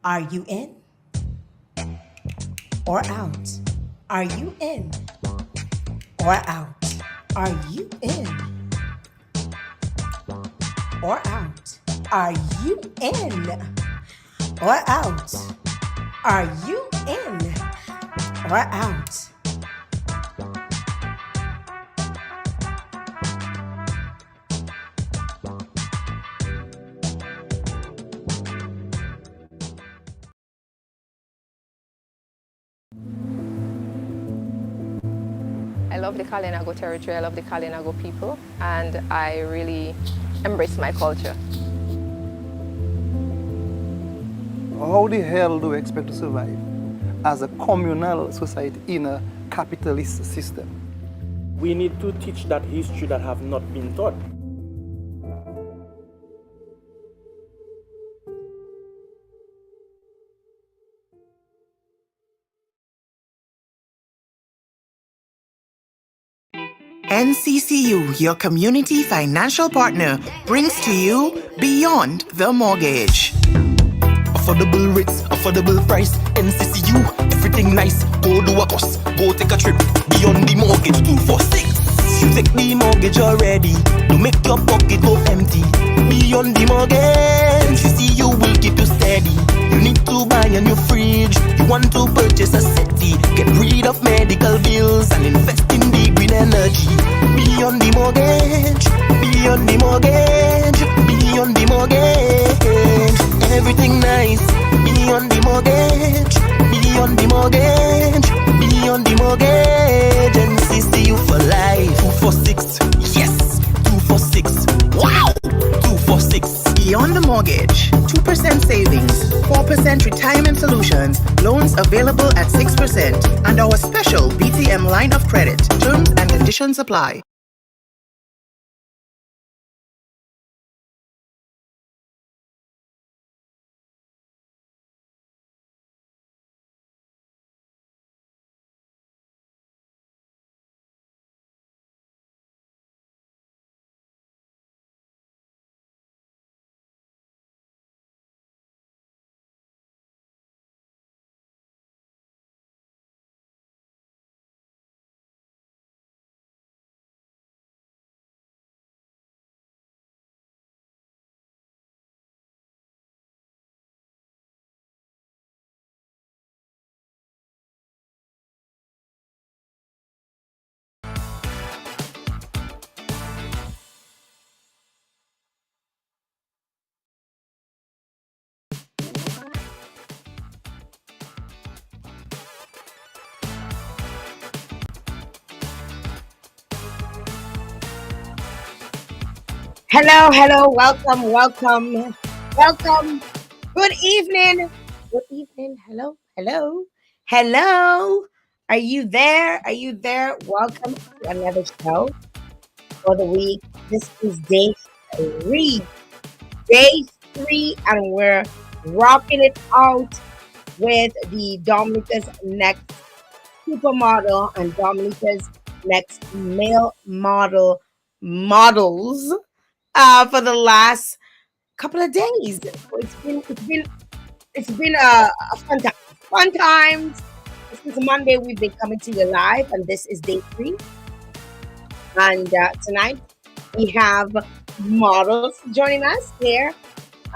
Are you in or out? Are you in or out? Are you in or out? Are you in or out? Are you in or out? I love the Kalinago territory, I love the Kalinago people, and I really embrace my culture. How the hell do we expect to survive as a communal society in a capitalist system? We need to teach that history that have not been taught. NCCU, your community financial partner, brings to you Beyond the Mortgage. Affordable rates, affordable price, NCCU, everything nice. Go do a course, go take a trip. Beyond the Mortgage 246. You take the mortgage already, don't make your pocket go empty. Beyond the Mortgage, NCCU will keep you steady. You need to buy a new fridge, you want to purchase a settee. Get rid of medical bills and invest in the green energy. Beyond the Mortgage, beyond the mortgage, beyond the mortgage. Everything nice, beyond the mortgage, beyond the mortgage, beyond the mortgage. NCCU for life. 246, yes, 246. Wow, 246. Beyond the Mortgage, 2% savings, 4% retirement solutions, loans available at 6%, and our special BTM line of credit. Terms and conditions apply. Hello, welcome. Good evening. Hello. Are you there? Welcome to another show for the week. This is three, day three, and we're rocking it out with the Dominica's Next Supermodel and Dominica's Next Male Models for the last couple of days. So it's been a fun time. Fun times. Since Monday, we've been coming to you live, and this is day three. And tonight we have models joining us here.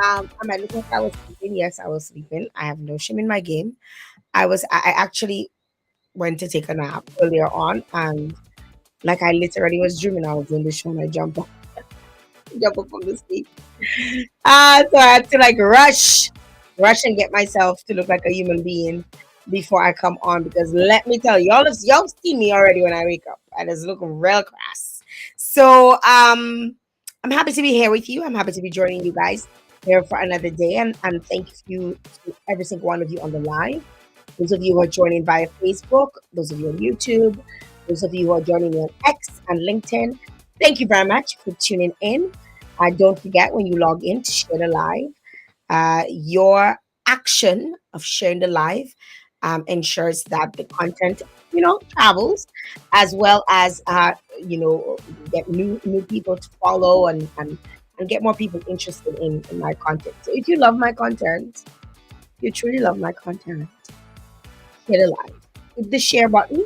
Am I looking like I was sleeping? Yes, I was sleeping. I have no shame in my game. I actually went to take a nap earlier on, and like I literally was dreaming I was doing the show, and I jump up from the sleep. So I had to like rush and get myself to look like a human being before I come on, because let me tell you, y'all seen me already when I wake up. I just look real crass. So I'm happy to be here with you. I'm happy to be joining you guys here for another day, and thank you to every single one of you on the line. Those of you who are joining via Facebook, those of you on YouTube, those of you who are joining me on X and LinkedIn, thank you very much for tuning in. Don't forget, when you log in, to share the live. Your action of sharing the live ensures that the content, travels, as well as, get new people to follow, and get more people interested in my content. So if you love my content, you truly love my content, hit a like. Hit the share button.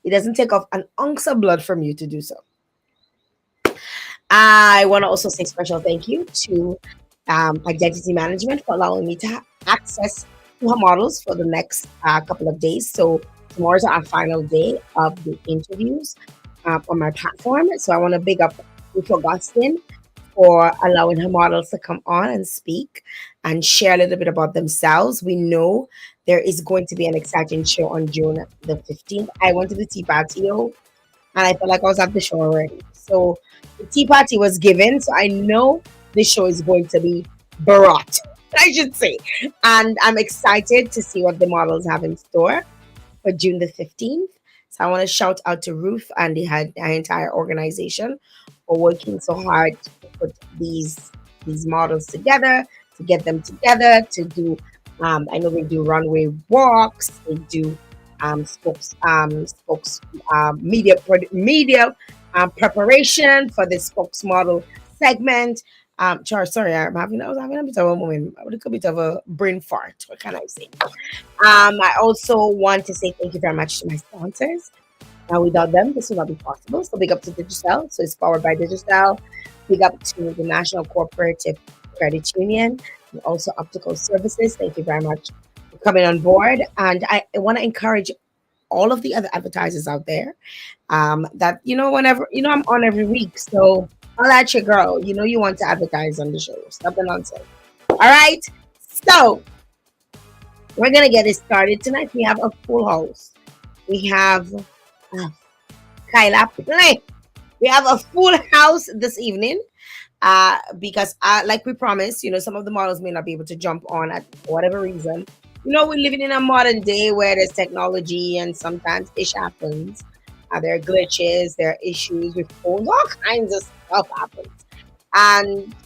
It doesn't take off an ounce of blood from you to do so. I want to also say special thank you to Identity Management for allowing me to have access to her models for the next couple of days. So tomorrow's our final day of the interviews on my platform. So I want to big up Ruth Augustine for allowing her models to come on and speak and share a little bit about themselves. We know there is going to be an exciting show on June the 15th. I went to the tea party, and I felt like I was at the show already. So the tea party was given, so I know the show is going to be brought, I should say. And I'm excited to see what the models have in store for June the 15th. So I want to shout out to Ruth and the entire organization for working so hard to put these models together, to get them together, to do I know they do runway walks, they do media preparation for the spokesmodel segment. Sorry, I was having a bit of a moment, a little bit of a brain fart. What can I say? I also want to say thank you very much to my sponsors. Without them, this would not be possible. So big up to Digicel. So it's powered by Digicel. Big up to the National Cooperative Credit Union and also Optical Services. Thank you very much for coming on board. And I want to encourage all of the other advertisers out there that, whenever, I'm on every week. So I'll at your girl. You want to advertise on the show. Stop the nonsense. All right. So we're going to get it started. Tonight we have a full house. We have Kyla play. We have a full house this evening because like we promised, some of the models may not be able to jump on at whatever reason. We're living in a modern day where there's technology and sometimes ish happens. There are glitches, there are issues with phones, all kinds of stuff happens.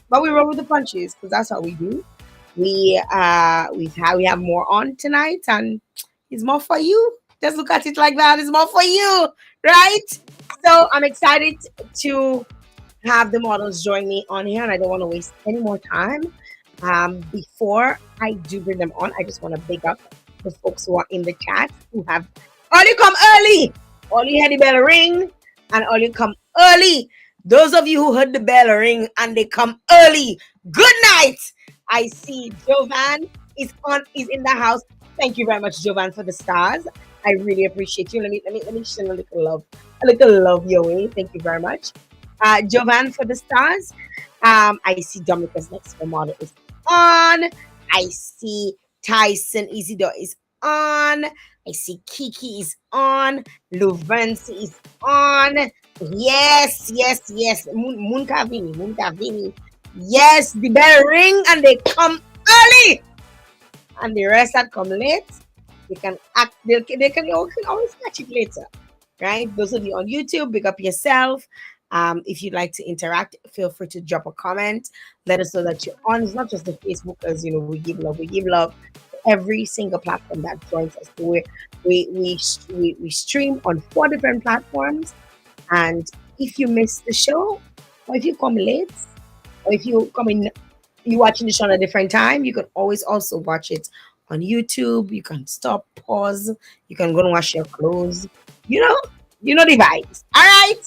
But we roll with the punches because that's what we do. We have more on tonight, and it's more for you. Just look at it like that. It's more for you, right? So I'm excited to have the models join me on here, and I don't want to waste any more time. Before I do bring them on, I just want to big up the folks who are in the chat who have all you come early. All you heard the bell ring, and all you come early. Those of you who heard the bell ring and they come early, good night. I see Jovan is in the house. Thank you very much, Jovan, for the stars. I really appreciate you. Let me send a little love your way. Thank you very much, Jovan, for the stars. I see Dominica's next model is on. I see Tyson Isidore is on. I see Kiki is on. Luvency is on. Yes. Moon Kavini. Yes, the bell ring and they come early. And the rest that come late, they can always catch it later. Right? Those of you on YouTube, big up yourself. If you'd like to interact, feel free to drop a comment. Let us know that you're on. It's not just the Facebookers, we give love. We give love to every single platform that joins us. So we stream on 4 different platforms. And if you miss the show, or if you come late, or if you come in, you're watching the show at a different time, you can always also watch it on YouTube. You can stop, pause. You can go and wash your clothes. You know the vibes. All right.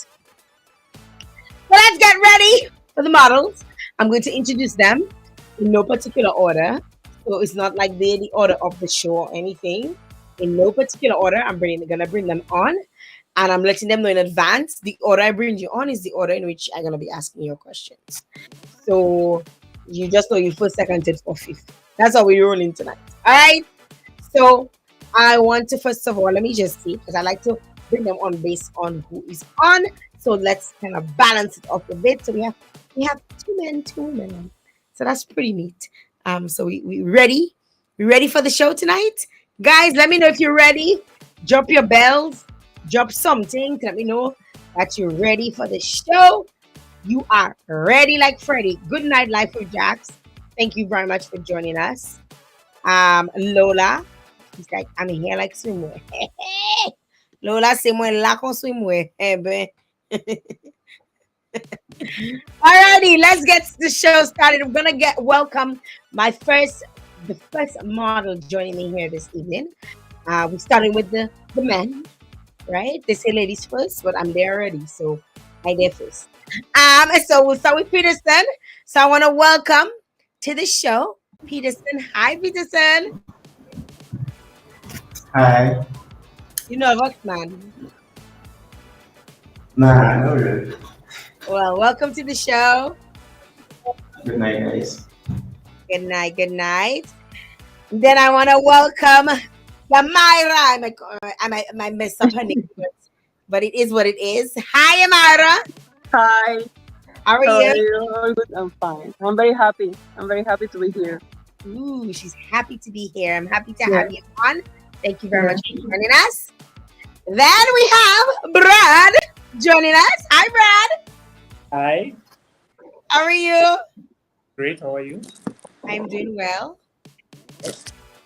So let's get ready for the models. I'm going to introduce them in no particular order. So it's not like they're the order of the show or anything. In no particular order, I'm going to bring them on. And I'm letting them know in advance, the order I bring you on is the order in which I'm going to be asking your questions. So you just know you first, second, third, fourth, fifth. That's how we're rolling tonight. All right. So I want to, first of all, let me just see, because I like to bring them on based on who is on. So let's kind of balance it off a bit. So we have 2 men, 2 women. So that's pretty neat. So we ready? We ready for the show tonight? Guys, let me know if you're ready. Drop your bells. Drop something to let me know that you're ready for the show. You are ready like Freddy. Good night, Life with Jax. Thank you very much for joining us. Lola, he's like, I'm here like swimwear. Lola, say moi la con swimwear. Alrighty, let's get the show started. I'm gonna welcome my first the first model joining me here this evening. We're starting with the men, right? They say ladies first, but I'm there already, so I there first. So we'll start with Peterson. So I want to welcome to the show, Peterson. Hi, Peterson. Hi. You know us, man. Nah, no really. Well, welcome to the show. Good night, guys. Good night. Good night. Then I want to welcome Yamira. I messed up her name, but it is what it is. Hi, Yamira. Hi, How are how are you? you? All good? I'm fine. I'm very happy. I'm very happy to be here. Ooh, she's happy to be here. I'm happy to Yeah. have you on. Thank you very Yeah. much for joining us. Then we have Brad joining us. Hi, Brad. Hi, How are you? great. How are you? I'm doing well.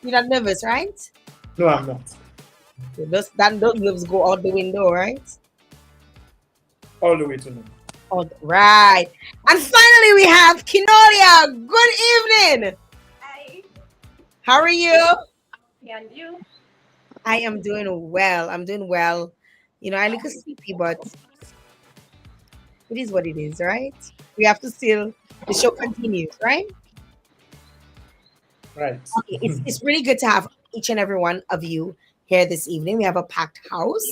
You're not nervous, right? No, I'm not. Those nerves go out the window, right? All the way to no. All right. And finally, we have Kinolia. Good evening. Hi. How are you? And you? I am doing well. I'm doing well. I look sleepy, but it is what it is, right? We have to still, the show continues, right? Right. Okay, it's really good to have each and every one of you here this evening. We have a packed house,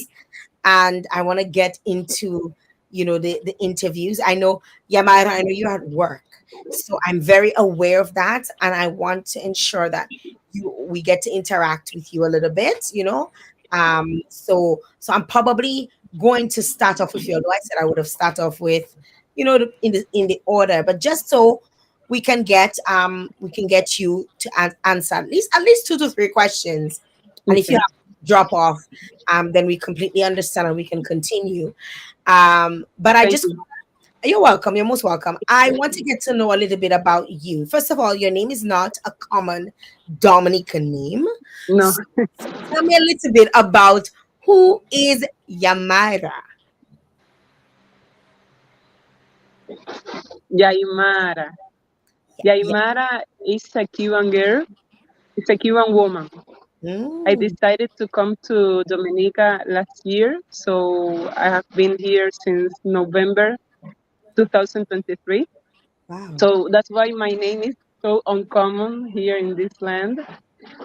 and I want to get into the interviews. I know, Yamara, I know you're at work, so I'm very aware of that, and I want to ensure that we get to interact with you a little bit. So I'm probably going to start off with you, although I said I would have started off with in the order, but just so we can get you to answer at least 2 to 3 questions, and if you Okay. have to drop off, then we completely understand and we can continue. But Thank you. you're welcome. You're most welcome. I want to get to know a little bit about you. First of all, your name is not a common Dominican name. No, So tell me a little bit about who is Yamaira. Yaimara. Yeah. Yaimara is a Cuban girl. It's a Cuban woman. I Mm, decided to come to Dominica last year, so I have been here since November 2023. wow. So that's why my name is so uncommon here in this land.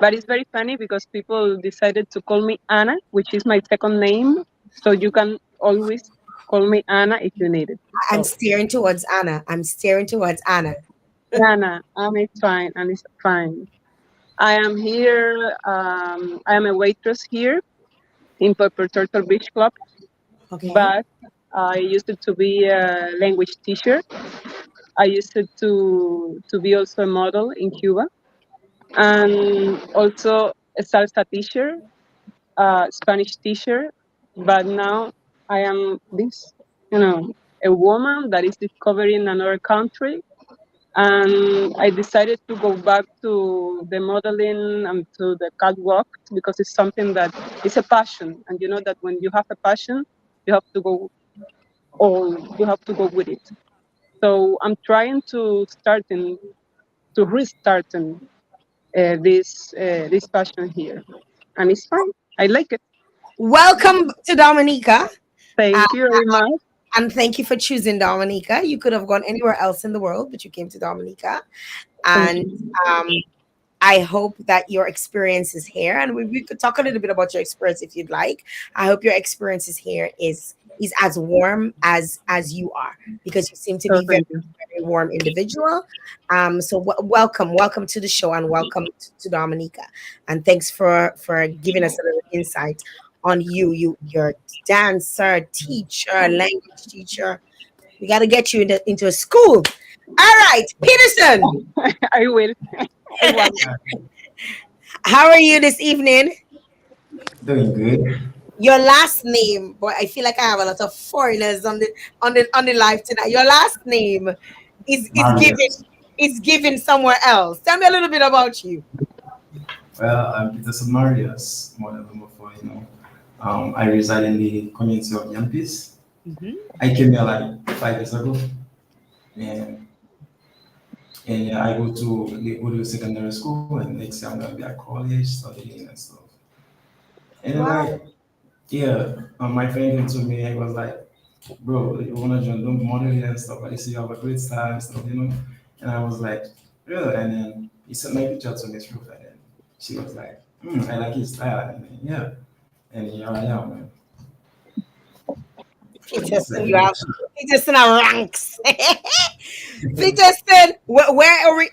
But it's very funny because people decided to call me Anna, which is my second name. So you can always call me Anna if you need it. I'm So staring towards Anna. I'm staring towards Anna. Anna, it's fine, and it's fine. I am here. I am a waitress here in Purple Turtle Beach Club, Okay. but I used to be a language teacher. I used to be also a model in Cuba, and also a salsa teacher, Spanish teacher, but now I am this, a woman that is discovering another country. And I decided to go back to the modeling and to the catwalk because it's something that is a passion. And you know that when you have a passion, you have to go you have to go with it. So I'm trying to restarting this passion here, and it's fine. I like it. Welcome to Dominica. Uh, Thank you very much. and thank you for choosing Dominica. You could have gone anywhere else in the world, but you came to Dominica. Thank And you. um, I hope that your experience is here, and we could talk a little bit about your experience if you'd like. I hope your experiences here is as warm as you are, because you seem to So be very thank you. very warm individual. So welcome to the show, and welcome to Dominica, and thanks for giving us a little insight on you're dancer, teacher, language teacher. We got to get you into a school. All right, Peterson. I will. I want. How are you this evening? Doing good. Your last name, boy, I feel like I have a lot of foreigners on the live tonight. Your last name is given Marius. is given somewhere else. Tell me a little bit about you. Well, I'm Peter Marius, model number 4. I reside in the community of Yampis. Mhm. I came here like 5 years ago, and And yeah, go to secondary school, and next year I'm gonna be at college studying and stuff. And then Wow. like yeah, my friend came to me and was like, "Bro, you wanna join the modeling and stuff? I see you have a great style and stuff, you know." And I was like, "Really?" And then he sent my picture to Miss Ruth, and then she was like, "I like his style." And then, yeah, and here I am, man. Peterson, you So, have Peterson are ranks. Peterson,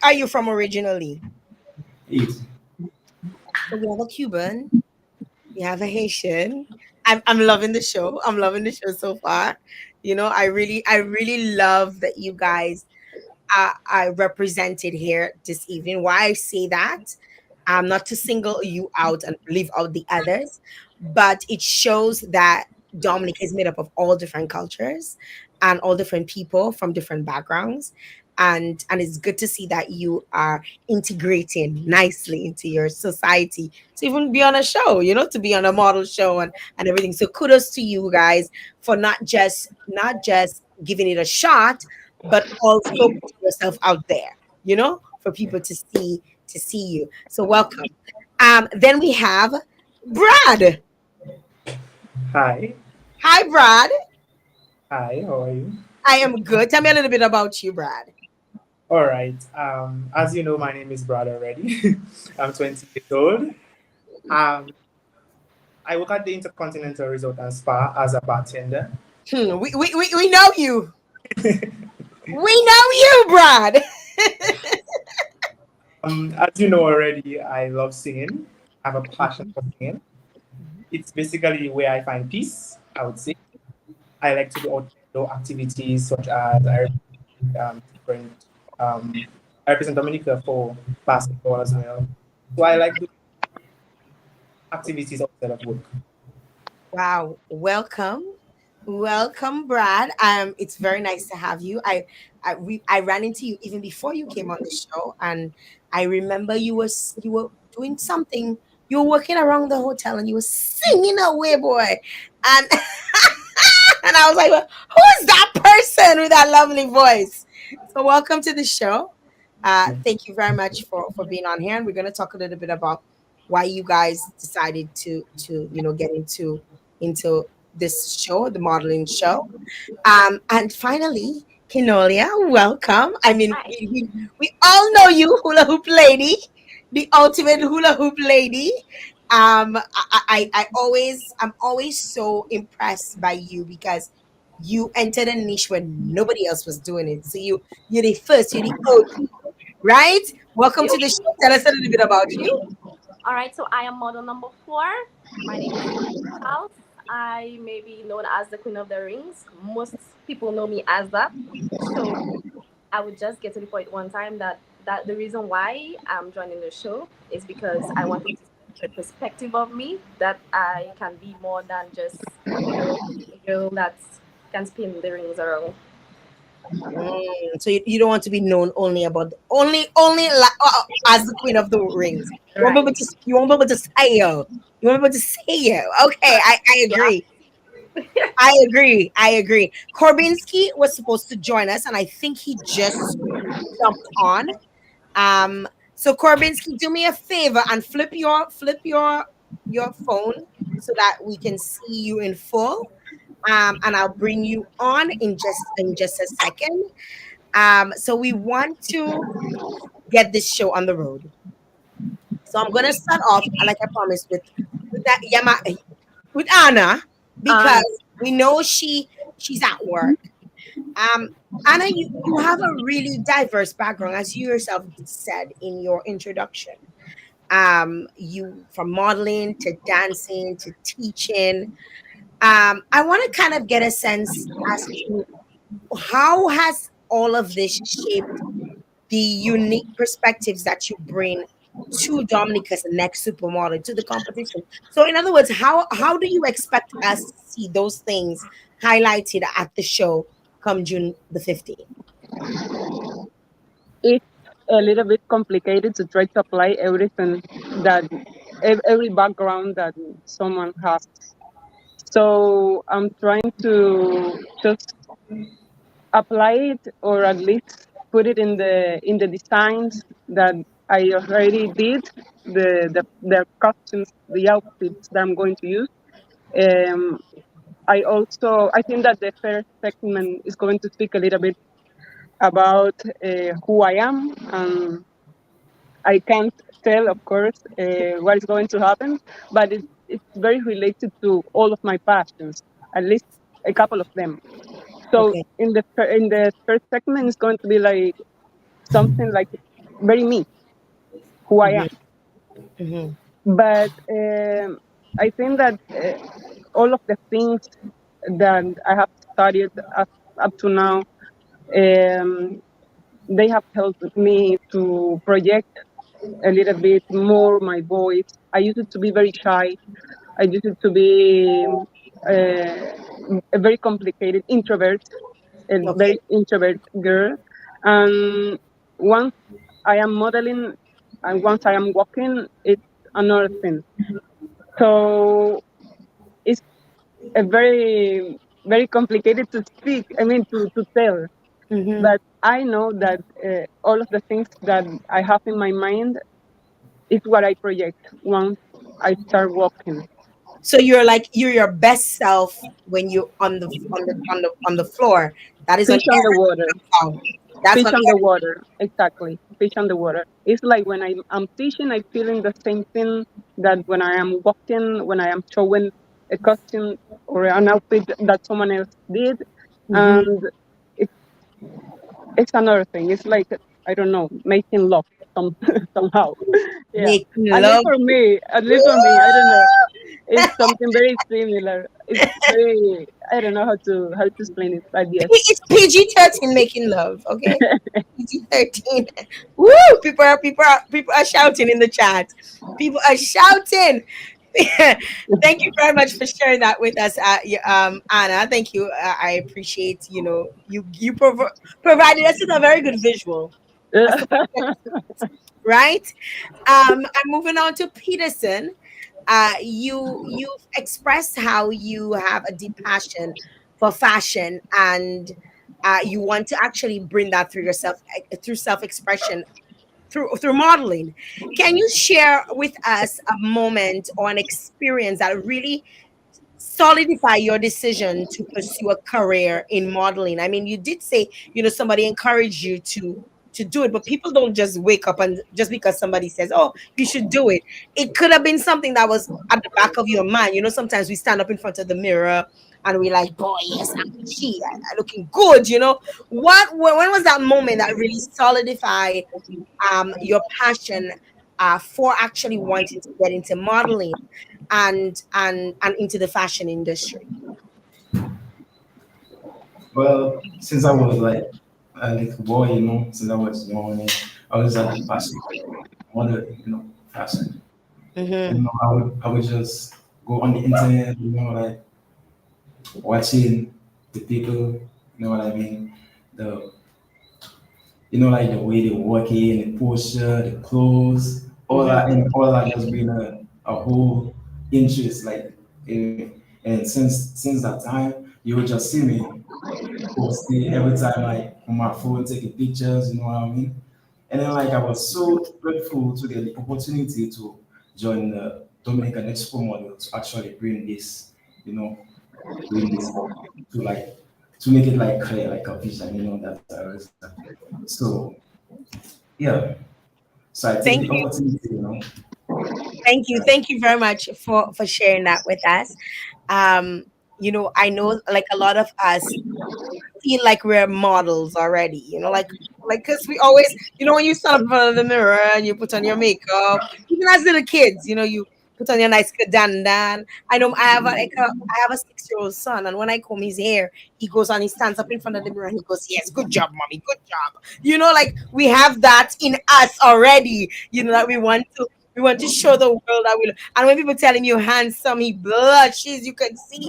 are you from originally? eat. So we have a Cuban, we have a Haitian. I'm loving the show. I'm loving the show so far. I really love that you guys are represented here this evening. Why I say that, not to single you out and leave out the others, but it shows that Dominica is made up of all different cultures and all different people from different backgrounds. And it's good to see that you are integrating nicely into your society to even be on a show, to be on a model show and everything. So kudos to you guys for not just giving it a shot, but also putting yourself out there, for people to see you. So welcome. Then we have Brad. Hi. Hi, Brad. Hi, how are you? I am good. Tell me a little bit about you, Brad. All right. As you know, my name is Brad already. I'm 20 years old. Um, I work at the Intercontinental Resort and Spa as a bartender. We know you. We know you, Brad. As you know already, I love singing. I have a passion for singing. It's basically where I find peace, I would say. I like to do outdoor activities such as different. I represent Dominica for basketball as well. So I like doing activities outside of work. Wow. Welcome, Brad. It's very nice to have you. I ran into you even before you came on the show, and I remember you were doing something. You were working around the hotel, and you were singing away, boy. And and I was like, "Well, who is that person with that lovely voice?" So welcome to the show. Thank you very much for being on here, and we're going to talk a little bit about why you guys decided to get into this show, the modeling show. And finally, Kinolia, welcome. I mean, Hi. we all know you, hula hoop lady, the ultimate hula hoop lady. I'm always so impressed by you because you entered a niche where nobody else was doing it. So you're the first, you're the OG, right? Welcome to the show. Tell us a little bit about you. All right, so I am model number 4. My name is Jael. I may be known as the Queen of the Rings. Most people know me as that. So I would just get to the point one time that the reason why I'm joining the show is because I wanted to see the perspective of me that I can be more than just a girl that can spin the rings around. So you don't want to be known as the queen of the rings. Right. You want people to say you. You want people to say you. Okay, I Yeah. agree. I agree. Korbinski was supposed to join us, and I think he just jumped on. So Korbinski, do me a favor and flip your phone so that we can see you in full. And I'll bring you on in just a second. So we want to get this show on the road. So I'm gonna start off, like I promised, with that with Anna, Um, because we know she's at work. Um, Anna, you have a really diverse background, as you yourself said in your introduction. You from modeling to dancing to teaching. I want to kind of get a sense as to how has all of this shaped the unique perspectives that you bring to Dominica's next supermodel to the competition. So, in other words, how do you expect us to see those things highlighted at the show come June the 15th? It's a little bit complicated to try to apply everything that every background that someone has. So I'm trying to just apply it, or at least put it in the designs that I already did, the costumes, the outfits that I'm going to use. Um, I think that the first segment is going to speak a little bit about who I am. I can't tell, of course, what is going to happen, but it's very related to all of my passions, at least a couple of them. So Okay. in the first segment, it's going to be like something like very me, who I am. Hmm. But I think that all of the things that I have studied up to now, um, they have helped me to project a little bit more my voice. I used to be very shy. I used to be a very complicated introvert, a Okay. very introvert girl. And once I am modeling and once I am walking, it's another thing. So it's a very complicated to speak. I mean, to tell. Hmm. But I know that all of the things that I have in my mind is what I project once I start walking. So you're like you're your best self when you on the floor. That is on Fish on the air. water. Sound. That's Fish on on the air. water. Exactly. Fish on the water. It's like when I'm fishing, I feeling the same thing that when I am walking, when I am showing a costume or an outfit that someone else did. Hmm. And it, it's another thing. It's like, I don't know, making love some, somehow. Yeah. Making At least love. for me, at least for me, I don't know. Woo! It's something very similar. It's very, I don't know how to explain it, but yes. It's PG-13 making love. Okay. PG-13. Woo! People are shouting in the chat. People are shouting. Thank you very much for sharing that with us, Anna. Thank you. I appreciate provided us with a very good visual as to what to expect, right? I'm moving on to Peterson. You've expressed how you have a deep passion for fashion, and you want to actually bring that through yourself, through self-expression, through modeling. Can you share with us a moment or an experience that really solidify your decision to pursue a career in modeling? I mean, you did say, somebody encouraged you to do it, but people don't just wake up and just because somebody says, "Oh, you should do it." It could have been something that was at the back of your mind. Sometimes we stand up in front of the mirror and we're like, "Boy, yes, I'm looking good." When was that moment that really solidified your passion for actually wanting to get into modeling and into the fashion industry? Well, since I was like a little boy, since I was young, I was at the passion, modeling, fashion. Mm-hmm. And I would just go on the internet, like watching the people, you know what I mean? The like the way they walk in, the posture, the clothes, all Mm-hmm. that, and all that just been a whole interest. Like, and since that time, you would just see me posting every time, like on my phone, taking pictures. You know what I mean? And then, like, I was so grateful to get the opportunity to join the Dominican Expo model to actually bring this, you know, bring this to like to make it like clear, like a vision. That I was. So yeah, so I take Thank the you. opportunity. Thank you. Thank you very much for sharing that with us. I know like a lot of us feel like we're models already, like because we always, when you stand up in front of the mirror and you put on your makeup, even as little kids, you put on your nice dandan. I know I have a 6-year-old son, and when I comb his hair, he goes on, he stands up in front of the mirror and he goes, "Yes, good job, mommy, good job." Like we have that in us already, that we want to show the world that we look. And when people tell him you're handsome, he blushes. You can see,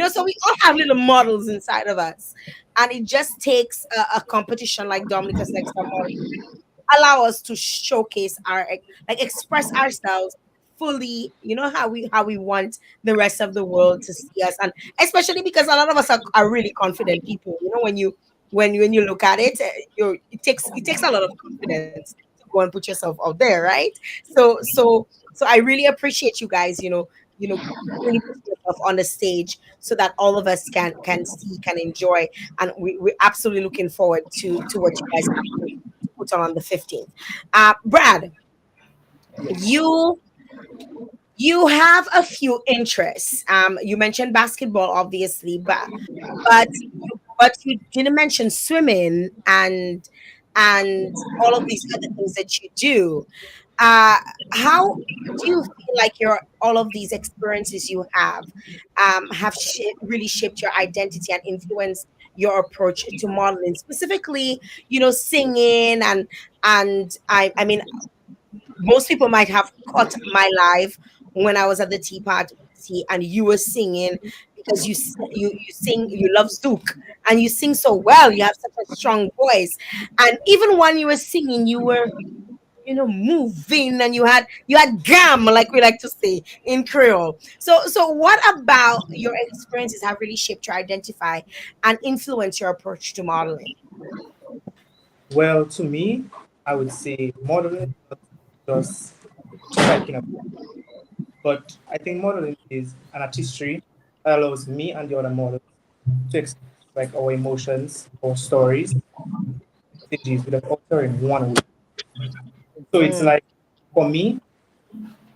so we all have little models inside of us. And it just takes a competition like Dominica's Next Top Model allow us to showcase like express ourselves fully, how we want the rest of the world to see us. And especially because a lot of us are really confident people. When you when you look at it, it takes a lot of confidence to go and put yourself out there, right? So I really appreciate you guys, really putting yourself on the stage so that all of us can see, can enjoy, and we're absolutely looking forward to what you guys have to put on the 15th. Brad, Yes. you have a few interests. You mentioned basketball, obviously, but but you didn't mention swimming and all of these other things that you do. Uh, how do you feel like your all of these experiences you have really shaped your identity and influenced your approach to modeling, specifically, singing and I mean, most people might have caught my live when I was at the tea party and you were singing because you sing, you love Zouk, and you sing so well. You have such a strong voice, and even when you were singing, you were moving, and you had gam, like we like to say in Creole. So what about your experiences have really shaped your identify and influence your approach to modeling? Well, to me, I would say modeling is not just striking a, but I think modeling is an artistry that allows me and the other models to express like our emotions, our stories, messages without altering one way. So it's Mm, like for me,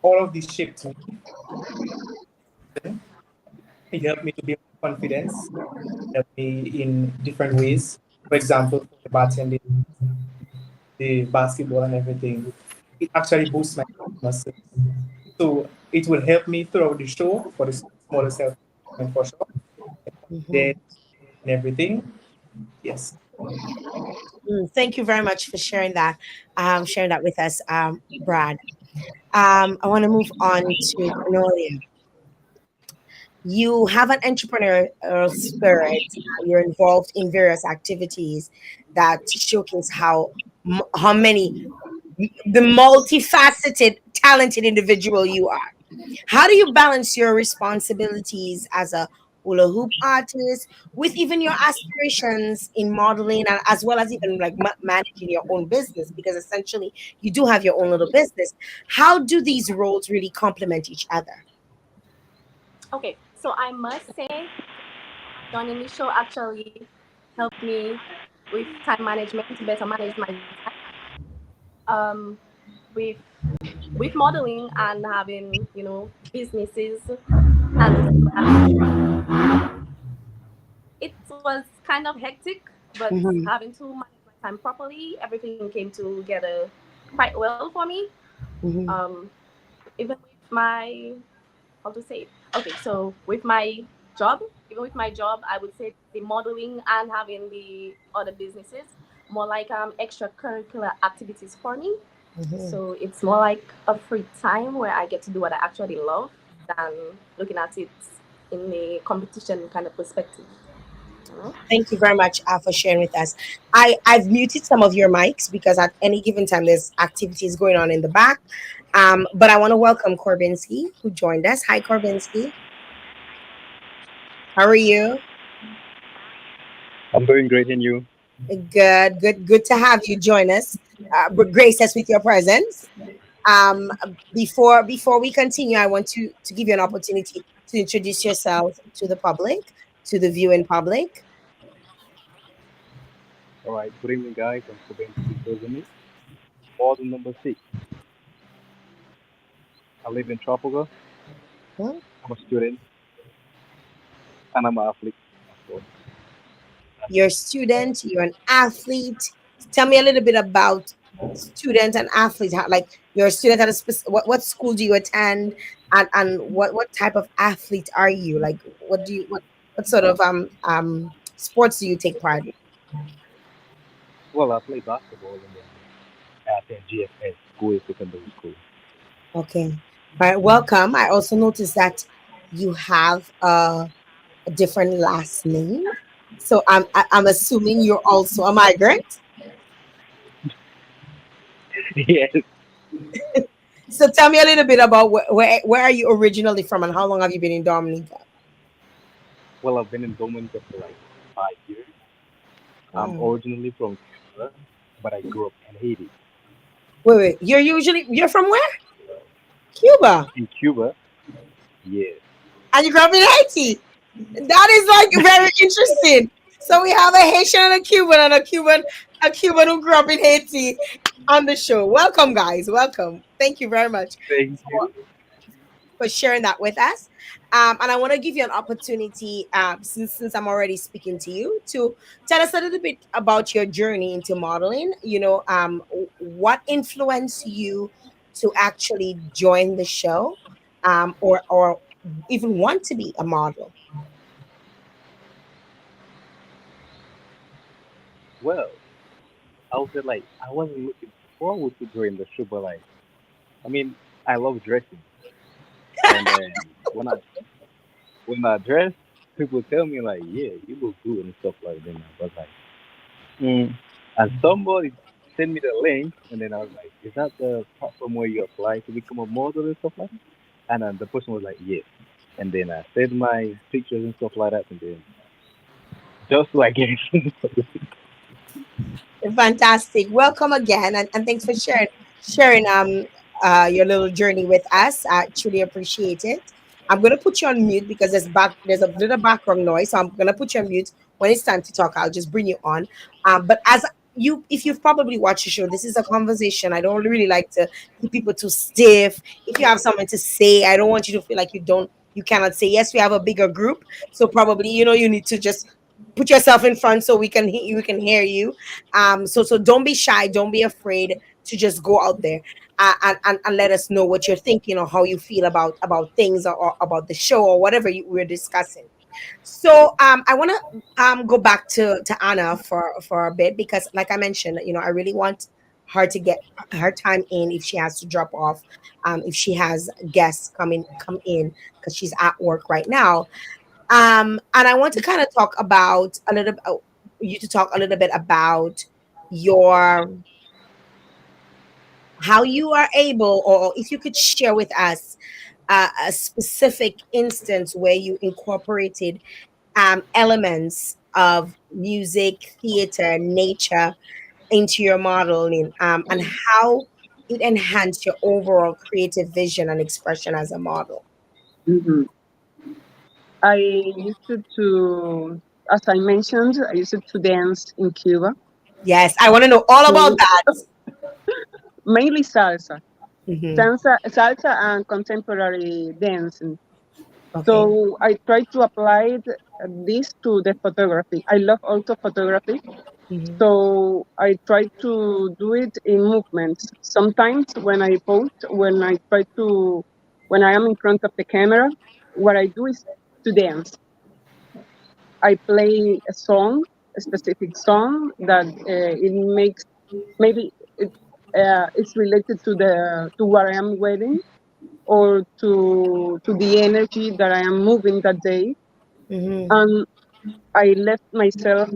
all of this shaped me. It helped me to build confidence, helped me in different ways. For example, for the bartending, the basketball and everything, it actually boosts my muscle. So it will help me throughout the show for the smaller self for sure. mhm. Then and everything. Yes. Thank you very much for sharing that with us, Brad. I want to move on to Cornelia. You have an entrepreneurial spirit. You're involved in various activities that showcase how many the multifaceted, talented individual you are. How do you balance your responsibilities as a hula hoop artist with even your aspirations in modeling, and as well as even like managing your own business? Because essentially, you do have your own little business. How do these roles really complement each other? Okay, so I must say, joining the show actually helped me with time management to better manage my time. Um, with modeling and having businesses and it was kind of hectic, but Mhm, having to manage my time properly, everything came together quite well for me. mhm, Um, even with my how to say it. Okay, so with my job, even with my job, I would say the modeling and having the other businesses more like extracurricular activities for me. mhm. So it's more like a free time where I get to do what I actually love than looking at it in a competition kind of perspective. You know? Thank you very much for sharing with us. I've muted some of your mics because at any given time there's activities going on in the back. But I want to welcome Korbinski who joined us. Hi, Korbinski. How are you? I'm doing great, and you? Good to have you join us. Grace us with your presence. Um, before we continue, I want to give you an opportunity to introduce yourself to the public, to the viewing public. All right. Good evening, guys. I'm Kubensky President. Model number 6. I live in Trafalgar. Hmm? I'm a student, and I'm an athlete, of course. You're a student, you're an athlete. Tell me a little bit about student and athlete. Like you're a student at a what school do you attend, and what type of athlete are you? Like what sort of sports do you take part in? Well, I play basketball, and then I attend GFS, School Secondary School. Okay. All right, welcome. I also noticed that you have a different last name. So I'm assuming you're also a migrant. Yes. So tell me a little bit about where are you originally from and how long have you been in Dominica? Well, I've been in Dominica for like 5 years. I'm Mm. originally from Cuba, but I grew up in Haiti. Wait. You're from where? Cuba. In Cuba, yeah. And you grew up in Haiti. That is like very interesting. So we have a Haitian and a Cuban and a Cuban who grew up in Haiti on the show. Welcome, guys. Welcome. Thank you very much Thank you. for sharing that with us. And I want to give you an opportunity, since I'm already speaking to you, to tell us a little bit about your journey into modeling. What influenced you to actually join the show, or even want to be a model. Well, I would say like I wasn't looking forward to join the show, but like I mean, I love dressing, and then when I dress, people tell me like, "Yeah, you look good" and stuff like that. And I was like, mm. And somebody sent me the link, and then I was like, "Is that the platform where you apply to become a model and stuff like that?" And then the person was like, "Yes." And then I sent my pictures and stuff like that, and then just like it. Fantastic. Welcome again, and thanks for sharing your little journey with us. I truly appreciate it. I'm gonna put you on mute because there's a little background noise, so I'm gonna put you on mute. When it's time to talk, I'll just bring you on. But as you, if you've probably watched the show, this is a conversation. I don't really like to keep people too stiff. If you have something to say, I don't want you to feel like you cannot say. Yes, we have a bigger group, so probably you need to just put yourself in front so we can hear you. So don't be shy, don't be afraid to just go out there, and let us know what you're thinking or how you feel about things, or about the show or whatever we're discussing. So I want to go back to Anna for a bit, because like I mentioned, I really want her to get her time in if she has to drop off, if she has guests come in, because she's at work right now. And I want to kind of talk about a little you to talk a little bit about your how you are able, or if you could share with us a specific instance where you incorporated elements of music, theater, nature into your modeling, and how it enhanced your overall creative vision and expression as a model. Mhm. I as I mentioned, I used to dance in Cuba. Yes, I want to know all about So that. mainly salsa, Hmm. salsa and contemporary dancing. Okay. So I try to apply this to the photography. I love also photography. Hmm. So I try to do it in movements. Sometimes when I post, when I am in front of the camera, what I do is to dance. I play a song, a specific song that it makes maybe it's related to the to what I am wearing, or to the energy that I am moving that day, Hmm. and I let myself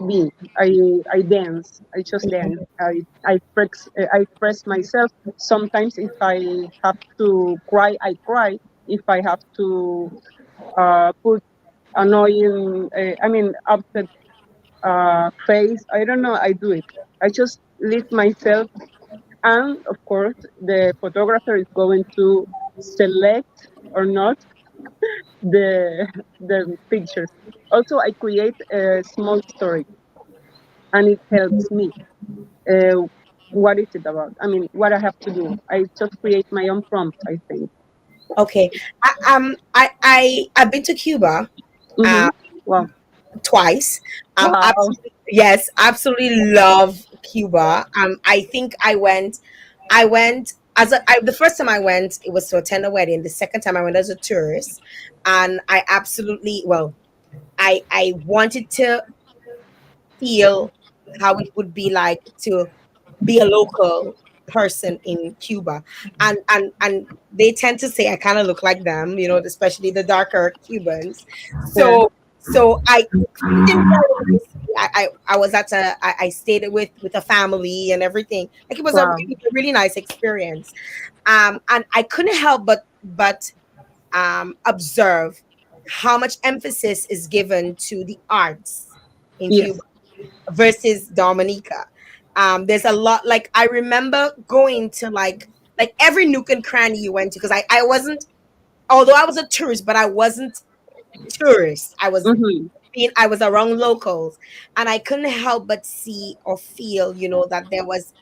be. I dance. I just dance. I express myself. Sometimes if I have to cry, I cry. If I have to put annoying, upset face, I don't know. I do it. I just let myself, and of course, the photographer is going to select or not the pictures. Also, I create a small story, and it helps me. Uh, what is it about? I mean, what I have to do? I just create my own prompt, I think. Okay. I've been to Cuba Mm-hmm. uh, Wow. twice. Wow. Absolutely, yes, absolutely love Cuba. I think I went the first time I went, it was to attend a wedding. The second time I went as a tourist, and I absolutely, well, I wanted to feel how it would be like to be a local person in Cuba. And they tend to say I kind of look like them, especially the darker Cubans. Yeah. So I fit in very nicely. I was I stayed with a family and everything. Like Wow. it was a really nice experience. And I couldn't help but observe how much emphasis is given to the arts in Yes. Cuba. versus Dominica. There's a lot, like I remember going to like every nook and cranny you went to, because I wasn't, although I was a tourist, but I wasn't tourist. Mm-hmm. I was around locals, and I couldn't help but see or feel, that there was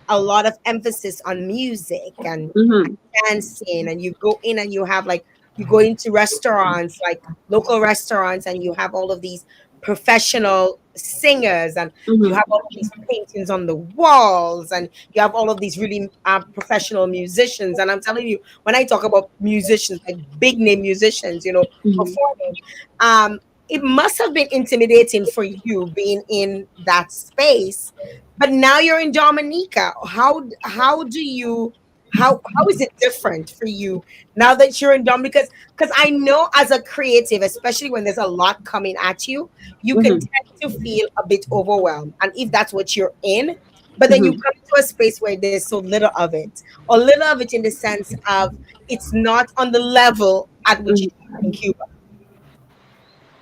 a lot of emphasis on music and Mm-hmm. dancing. And you go in and you have like, you go into restaurants, like local restaurants, and you have all of these professional singers, and you Mm-hmm. have all of these paintings on the walls, and you have all of these really professional musicians. And I'm telling you, when I talk about musicians, like big name musicians, Mm-hmm. performing, um it must have been intimidating for you being in that space. But now you're in Dominica. How do you, how is it different for you now that you're in Dominica? Because I know as a creative, especially when there's a lot coming at you, you can Mm-hmm. tend to feel a bit overwhelmed. And if that's what you're in, but then you Mm-hmm. come to a space where there's so little of it, or little of it in the sense of it's not on the level at which it is in Cuba.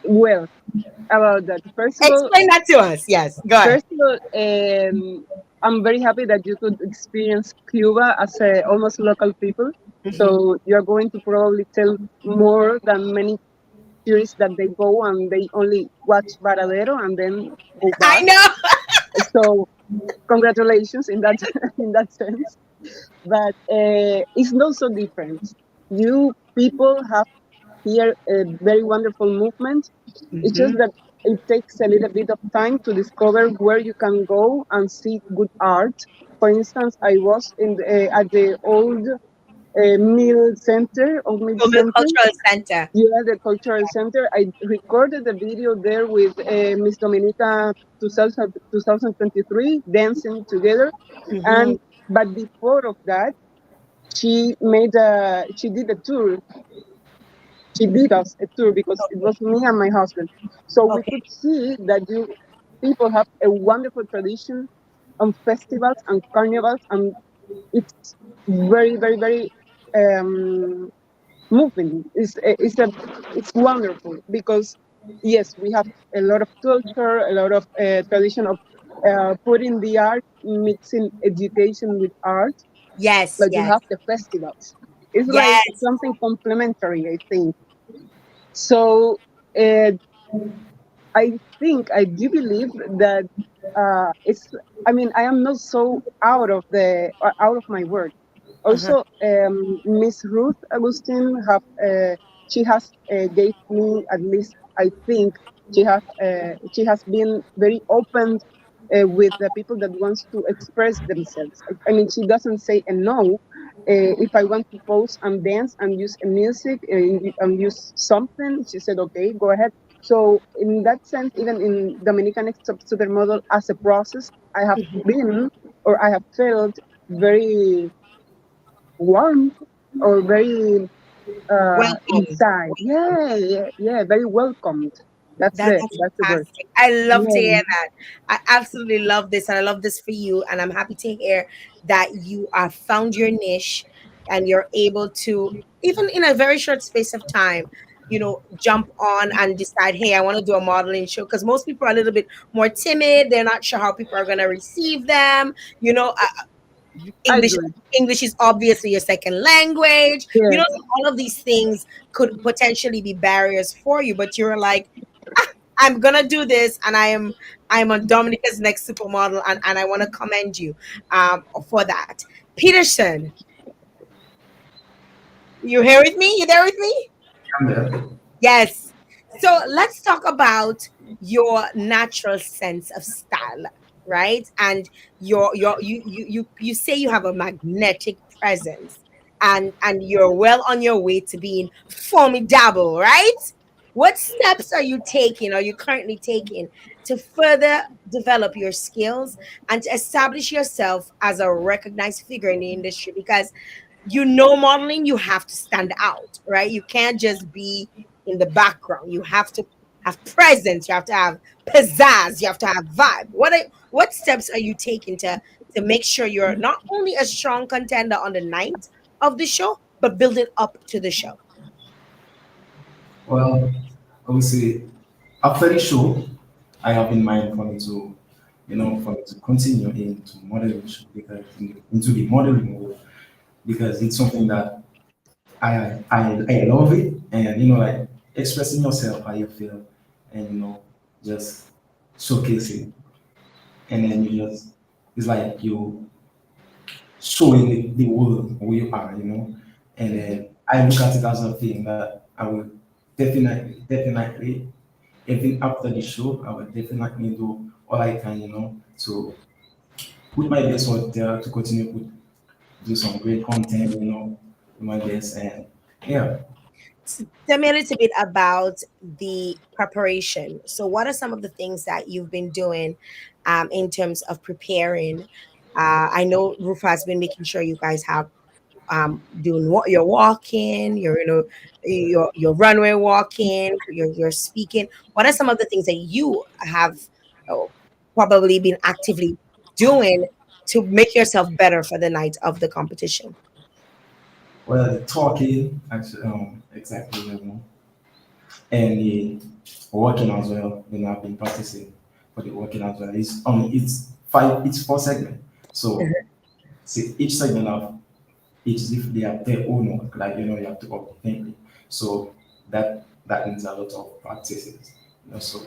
Well, about that, Explain that to us. Yes, go ahead. first of all, I'm very happy that you could experience Cuba as a almost local people. Mhm. So you're going to probably tell more than many tourists that they go and they only watch Varadero and then go I back. know. So congratulations in that in that sense. But it's not so different. You people have here a very wonderful movement. It's just Mhm. that it takes a little bit of time to discover where you can go and see good art. For instance, I was at the old Mill Center, old Mill Global Center. Cultural Center. Yeah, the cultural center. I recorded the video there with Miss Dominica 2023 dancing together. Mhm. And but before of that, she did a tour. She did us a tour because it was me and my husband. So we Okay. could see that you people have a wonderful tradition on festivals and carnivals, and it's very, very, very um, moving. It's wonderful because yes, we have a lot of culture, a lot of tradition of putting the art, mixing education with art, Yes, but you yes. have the festivals. It's like Yes. something complementary, I think. So uh, I do believe that it's. I mean, I am not so out of my work. Uh-huh. Also, Miss Ruth Agustin she has gave me at least I think she has been very open with the people that wants to express themselves. I mean, she doesn't say a no. If I want to pose and dance and use a music and use something, she said, okay, go ahead. So in that sense, even in Dominican Next Supermodel as a process, I have been or I have felt very warm or very Welcome. inside. Yeah, yeah, yeah, very welcomed. That's That's the word. fantastic. I love to hear Yeah. that. I absolutely love this, and I love this for you. And I'm happy to hear that you have found your niche, and you're able to, even in a very short space of time, jump on and decide, hey, I want to do a modeling show. Because most people are a little bit more timid. They're not sure how people are going to receive them. I English agree. English is obviously your second language. Yes. So all of these things could potentially be barriers for you, but you're like, I'm gonna do this, and I'm on Dominica's Next Supermodel, and I want to commend you for that. Peterson, you here with me? You there with me? I'm there. Yes. So let's talk about your natural sense of style, right? And you say you have a magnetic presence, and you're well on your way to being formidable, right? What steps are you taking, are you currently taking to further develop your skills and to establish yourself as a recognized figure in the industry? Because modeling, you have to stand out, right? You can't just be in the background. You have to have presence, you have to have pizzazz, you have to have vibe. What steps are you taking to make sure you're not only a strong contender on the night of the show, but build it up to the show? Well, I would say after the show, I have in mind for me to, for me to continue into modeling because into the modeling world because it's something that I love it, and like expressing yourself how you feel, and just showcasing, and then you just it's like you showing the world who you are, and then I look at it as a thing that I will definitely, even after the show, I will definitely do all I can, to put my best out there to continue to do some great content, do my best, and yeah. Tell me a little bit about the preparation. So, what are some of the things that you've been doing in terms of preparing? I know Rufa has been making sure you guys have doing what you're walking, your runway walking, your speaking. What are some of the things that you have oh, probably been actively doing to make yourself better for the night of the competition? Well, the talking, actually, exactly, and the working as well. I've been practicing for the working as well. It's four segments. So see, each segment have each if they have their own work, like you have to think. So that needs a lot of practices. So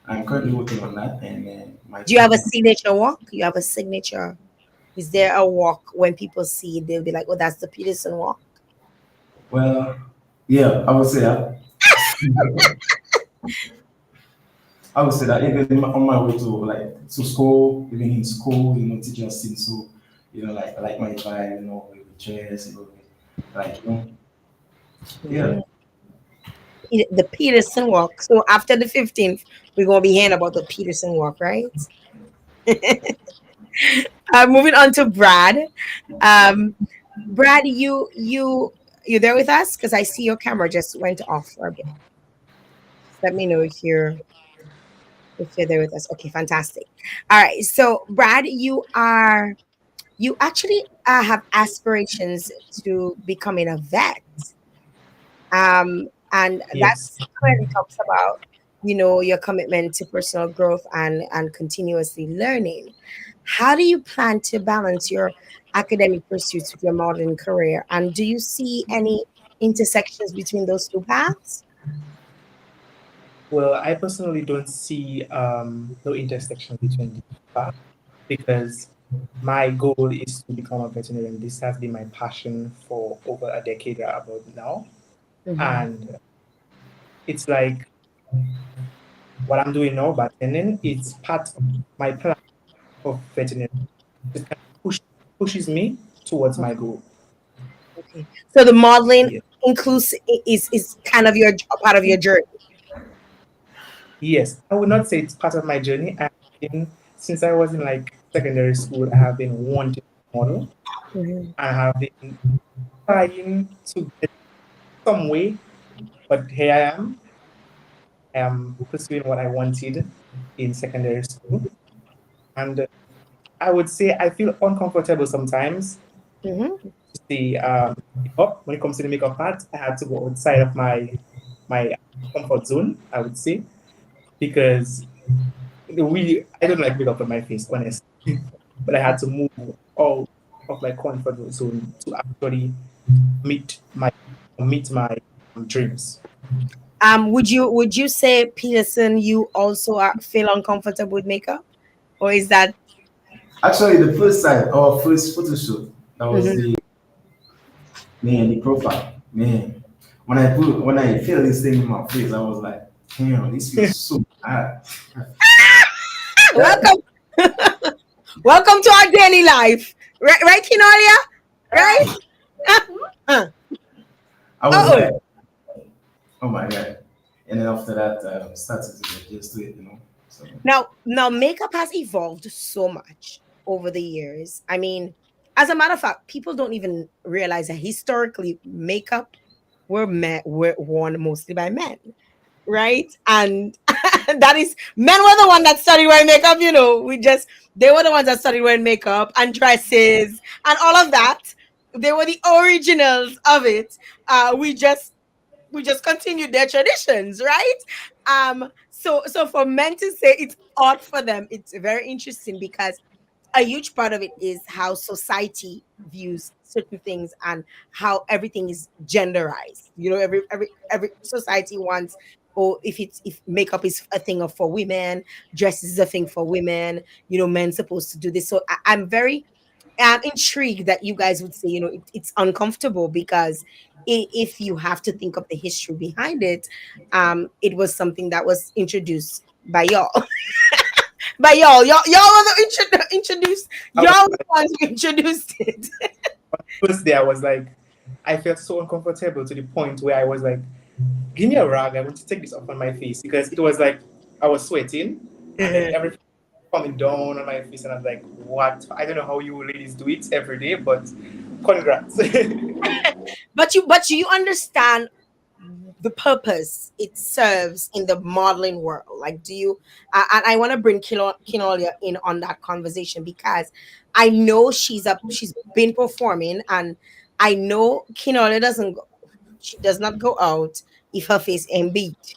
I'm currently working on that, and then my Do you have a talking. signature walk? You have a signature. Is there a walk when people see it, they'll be like, "Oh, that's the Peterson walk"? Well, yeah, I would say that. I would say that even on my way to school, even in school, teachers seem so, like my vibe, with the dress, like yeah. Mm. The Peterson walk. So after the 15th, we're gonna be hearing about the Peterson walk, right? Moving on to Brad. Um, Brad, you there with us? Because I see your camera just went off for a bit. Let me know if you're there with us. Okay, fantastic. All right. So Brad, you actually have aspirations to becoming a vet. And that Yes. clearly talks about your commitment to personal growth and continuously learning. How do you plan to balance your academic pursuits with your modeling career, and do you see any intersections between those two paths? Well, I personally don't see no intersection between the path because my goal is to become a veterinarian. This has been my passion for over a decade about now. Mhm. And it's like what I'm doing now, but and then it's part of my plan of veterinary. It kind of pushes me towards my goal. Okay, so the modeling Yeah. includes is kind of your part of your journey. Yes, I would not say it's part of my journey. Since I was in like secondary school, I have been wanting to model. Mhm. I have been trying to get some way, but here I am. I am pursuing what I wanted in secondary school. And I would say I feel uncomfortable sometimes Mhm. to see makeup. When it comes to the makeup part, I had to go outside of my comfort zone, I would say, because I don't like makeup on my face, honestly. But I had to move out of my comfort zone to actually meet my meet my dreams. Would you say, Peterson, you also feel uncomfortable with makeup, or is that? Actually, the first time, our first photo shoot, that was Mhm. the the profile, man. When I feel this thing in my face, I was like, damn, this feels so bad. That Welcome, welcome to our daily life, right, Kinolia, right? Right. Uh, I was oh, like, oh my god. And then after that, started to get used to it, So now makeup has evolved so much over the years. I mean, as a matter of fact, people don't even realize that historically makeup were worn mostly by men, right? And that is, men were the one that started wearing makeup. They were the ones that started wearing makeup and dresses and all of that. They were the originals of it. We just we just continued their traditions, right? So for men to say it's odd for them, it's very interesting because a huge part of it is how society views certain things and how everything is genderized. You know, every society wants, or if makeup is a thing of for women, dress is a thing for women. You know, men supposed to do this. So I'm very intrigued that you guys would say, you know, it's uncomfortable because if you have to think of the history behind it, it was something that was introduced by y'all. By y'all were the introduced. I was Y'all were the like, ones who introduced it. first day I was like, I felt so uncomfortable to the point where I was like, give me a rag. I want to take this off on my face because it was like I was sweating and then everything coming down on my face, and I was like, what? I don't know how you ladies do it every day, but congrats. But you understand the purpose it serves in the modeling world. Like, do you? And I want to bring Kinolia in on that conversation because I know she's been performing, and I know Kinolia doesn't go. She does not go out if her face ain't beat,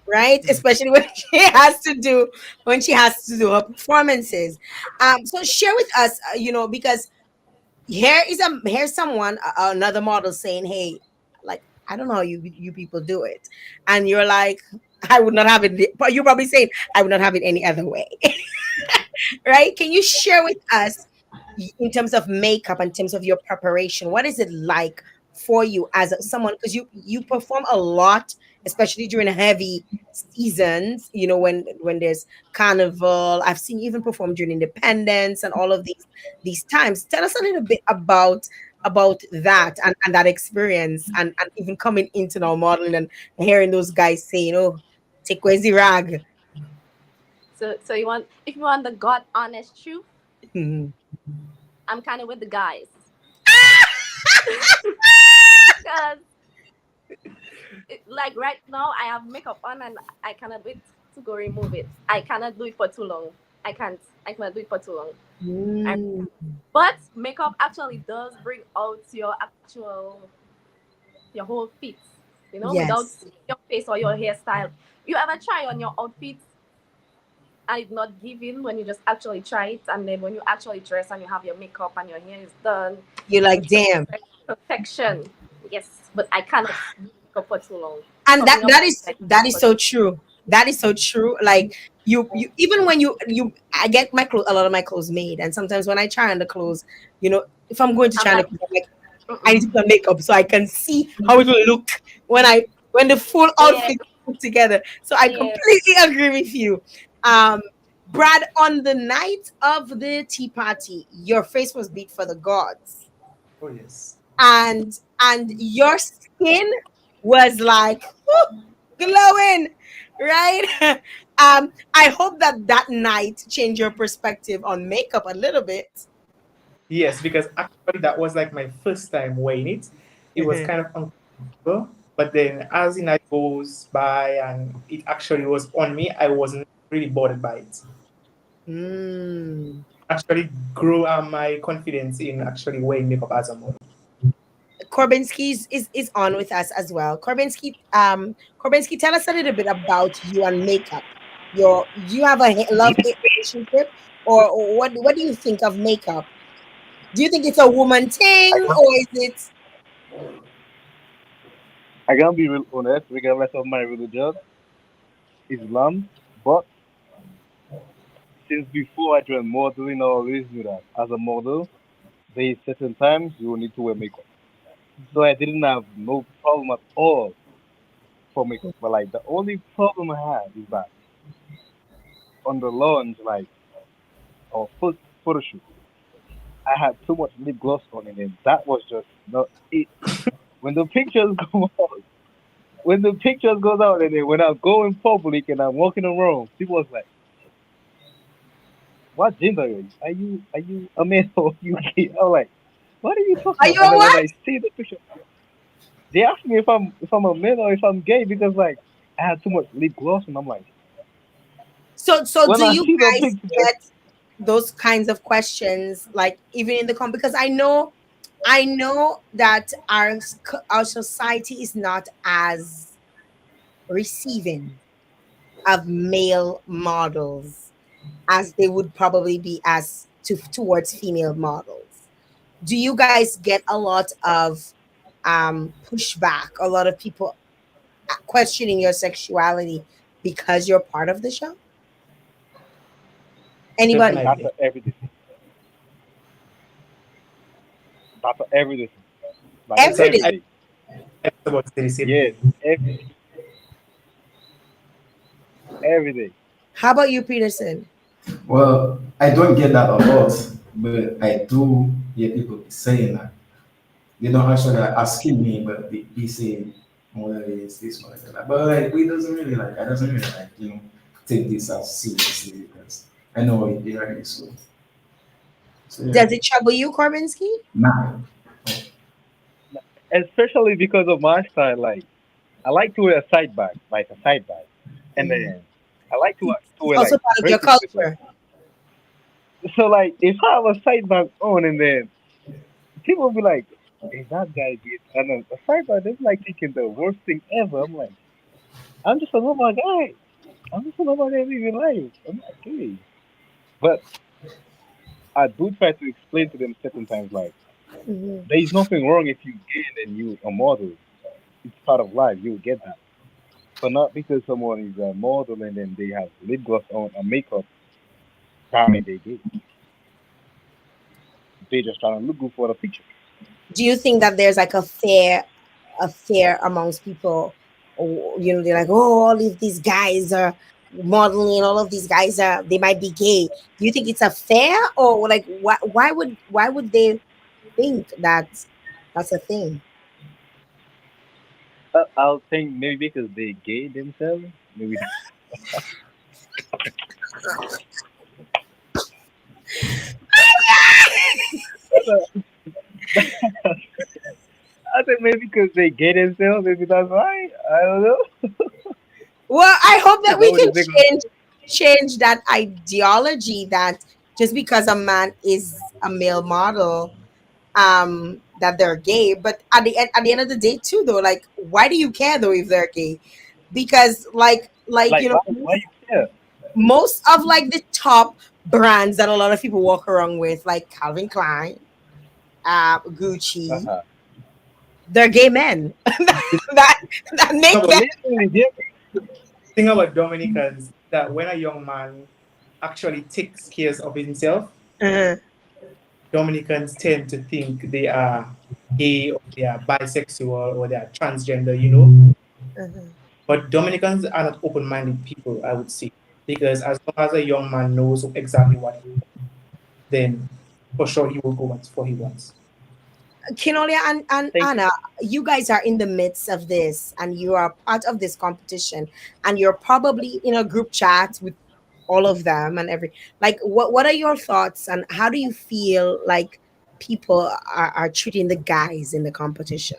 right? Especially when she has to do her performances. So share with us, you know, because here's someone, another model saying, hey, like, I don't know how you people do it, and you're like, I would not have it, but you're probably saying I would not have it any other way. Right? Can you share with us in terms of makeup, in terms of your preparation, what is it like for you as someone, because you perform a lot, especially during heavy seasons, you know, when there's carnival. I've seen you even perform during independence and all of these times. Tell us a little bit about that and that experience, and even coming into now modeling and hearing those guys saying, oh, take the rag. So you want, if you want the God honest truth, Mhm. I'm kind of with the guys. Because like right now I have makeup on and I cannot wait to go remove it. I cannot do it for too long. I cannot do it for too long. I, Mm. but makeup actually does bring out your actual, your whole fit. You know, without Yes. your face or your hairstyle. You ever try on your outfits and it's not giving when you just actually try it, and then when you actually dress and you have your makeup and your hair is done, You're you like, feel damn. perfection. Yes, but I cannot do makeup for too long. And that Covering up that is like that is for so too true. That is so true. Like, you even when you I get my clothes, a lot of my clothes made, and sometimes when I try on the clothes, you know, if I'm going to I'm try on the like, clothes, I'm like, I need mm-mm. to put on makeup so I can see how it will look when the full Yeah, outfit is put together. So I yeah. completely agree with you. Um, Brad, on the night of the tea party, your face was beat for the gods, Oh yes. and your skin was like glowing, right? I hope that night changed your perspective on makeup a little bit. Yes, because actually that was like my first time wearing it. It was kind of uncomfortable, but then as the night goes by and it actually was on me, I wasn't really bothered by it. Mm. Actually grew my confidence in actually wearing makeup as a model. Korbinski is on with us as well. Korbinski, tell us a little bit about you and makeup. You have a love hate relationship, or what do you think of makeup? Do you think it's a woman I thing, can or is it? I can be real honest, regardless of my religion, Islam. But since before I joined modeling, I always knew that as a model, there is certain times you will need to wear makeup. So I didn't have no problem at all for makeup. But like the only problem I had is that on the launch, like our first photo shoot, I had too much lip gloss on it, and that was just not it. When the pictures go out, when the pictures goes out, and then when I go in public and I'm walking around, people was like, "What gender are you? Are you a man or you gay?" I'm like, "What are you talking Are about?" you And a then when what? I see the picture, they ask me if I'm a man or if I'm gay because like I had too much lip gloss, and I'm like, So when do I you see the guys picture, get those kinds of questions, like even in the because I know I know that our society is not as receiving of male models as they would probably be towards female models. Do you guys get a lot of pushback? A lot of people questioning your sexuality because you're part of the show? Anybody? That's Definitely. a everything. That's a everything. Like Every So day. I every day. was about to say the same Yes, thing. every day. How about you, Peterson? Well, I don't get that a lot, but I do hear people saying that. They don't actually like, asking me, but they be saying, "Oh, that is this one, that." But like, we doesn't really like. I doesn't really like, take this as seriously because I know it already. So yeah, Does it trouble you, Korbinsky? nah. Especially because of my style. Like I like to wear a side bag, like a side bag, and Mhm. then I like to It's wear also like part of your bracelet slippers. culture. So like if I have a side bag on, and then people will be like, "Hey, that guy did," and then a side bag, they're like thinking the worst thing ever. I'm like, I'm just a normal guy. I'm just a normal guy living life. I'm like, hey, but I do try to explain to them certain times like Mhm. there is nothing wrong if you gay and then you a model. It's part of life. You'll get that. But not because someone is a model and then they have lip gloss on or makeup, that mean they gay. They just trying to look good for the picture. Do you think that there's like a fear amongst people? Or, they're like, oh, all of these guys are modeling, all of these guys they might be gay. Do you think it's a fair, or like why would they think that that's a thing? I'll think maybe because they gay themselves. Maybe I think maybe because they gay themselves. Maybe that's why. I don't know. Well, I hope that That we would can the thing. change that ideology that just because a man is a male model, that they're gay. But at the end of the day too, though, like, why do you care though if they're gay? Because like Like why you care? most of like the top brands that a lot of people walk around with, like Calvin Klein, Uh Gucci, huh. they're gay men. that No, make but them. Literally, yeah. the thing about Dominicans is that when a young man actually takes care of himself, Uh-huh, Dominicans tend to think they are gay or they are bisexual or they are transgender. uh-huh. But Dominicans are not open-minded people, I would say, because as long as a young man knows exactly what he wants, then for sure he will go for he wants. Kinolia and Thank you. Anna, you guys are in the midst of this and you are part of this competition, and you're probably in a group chat with all of them and like what are your thoughts and how do you feel like people are treating the guys in the competition?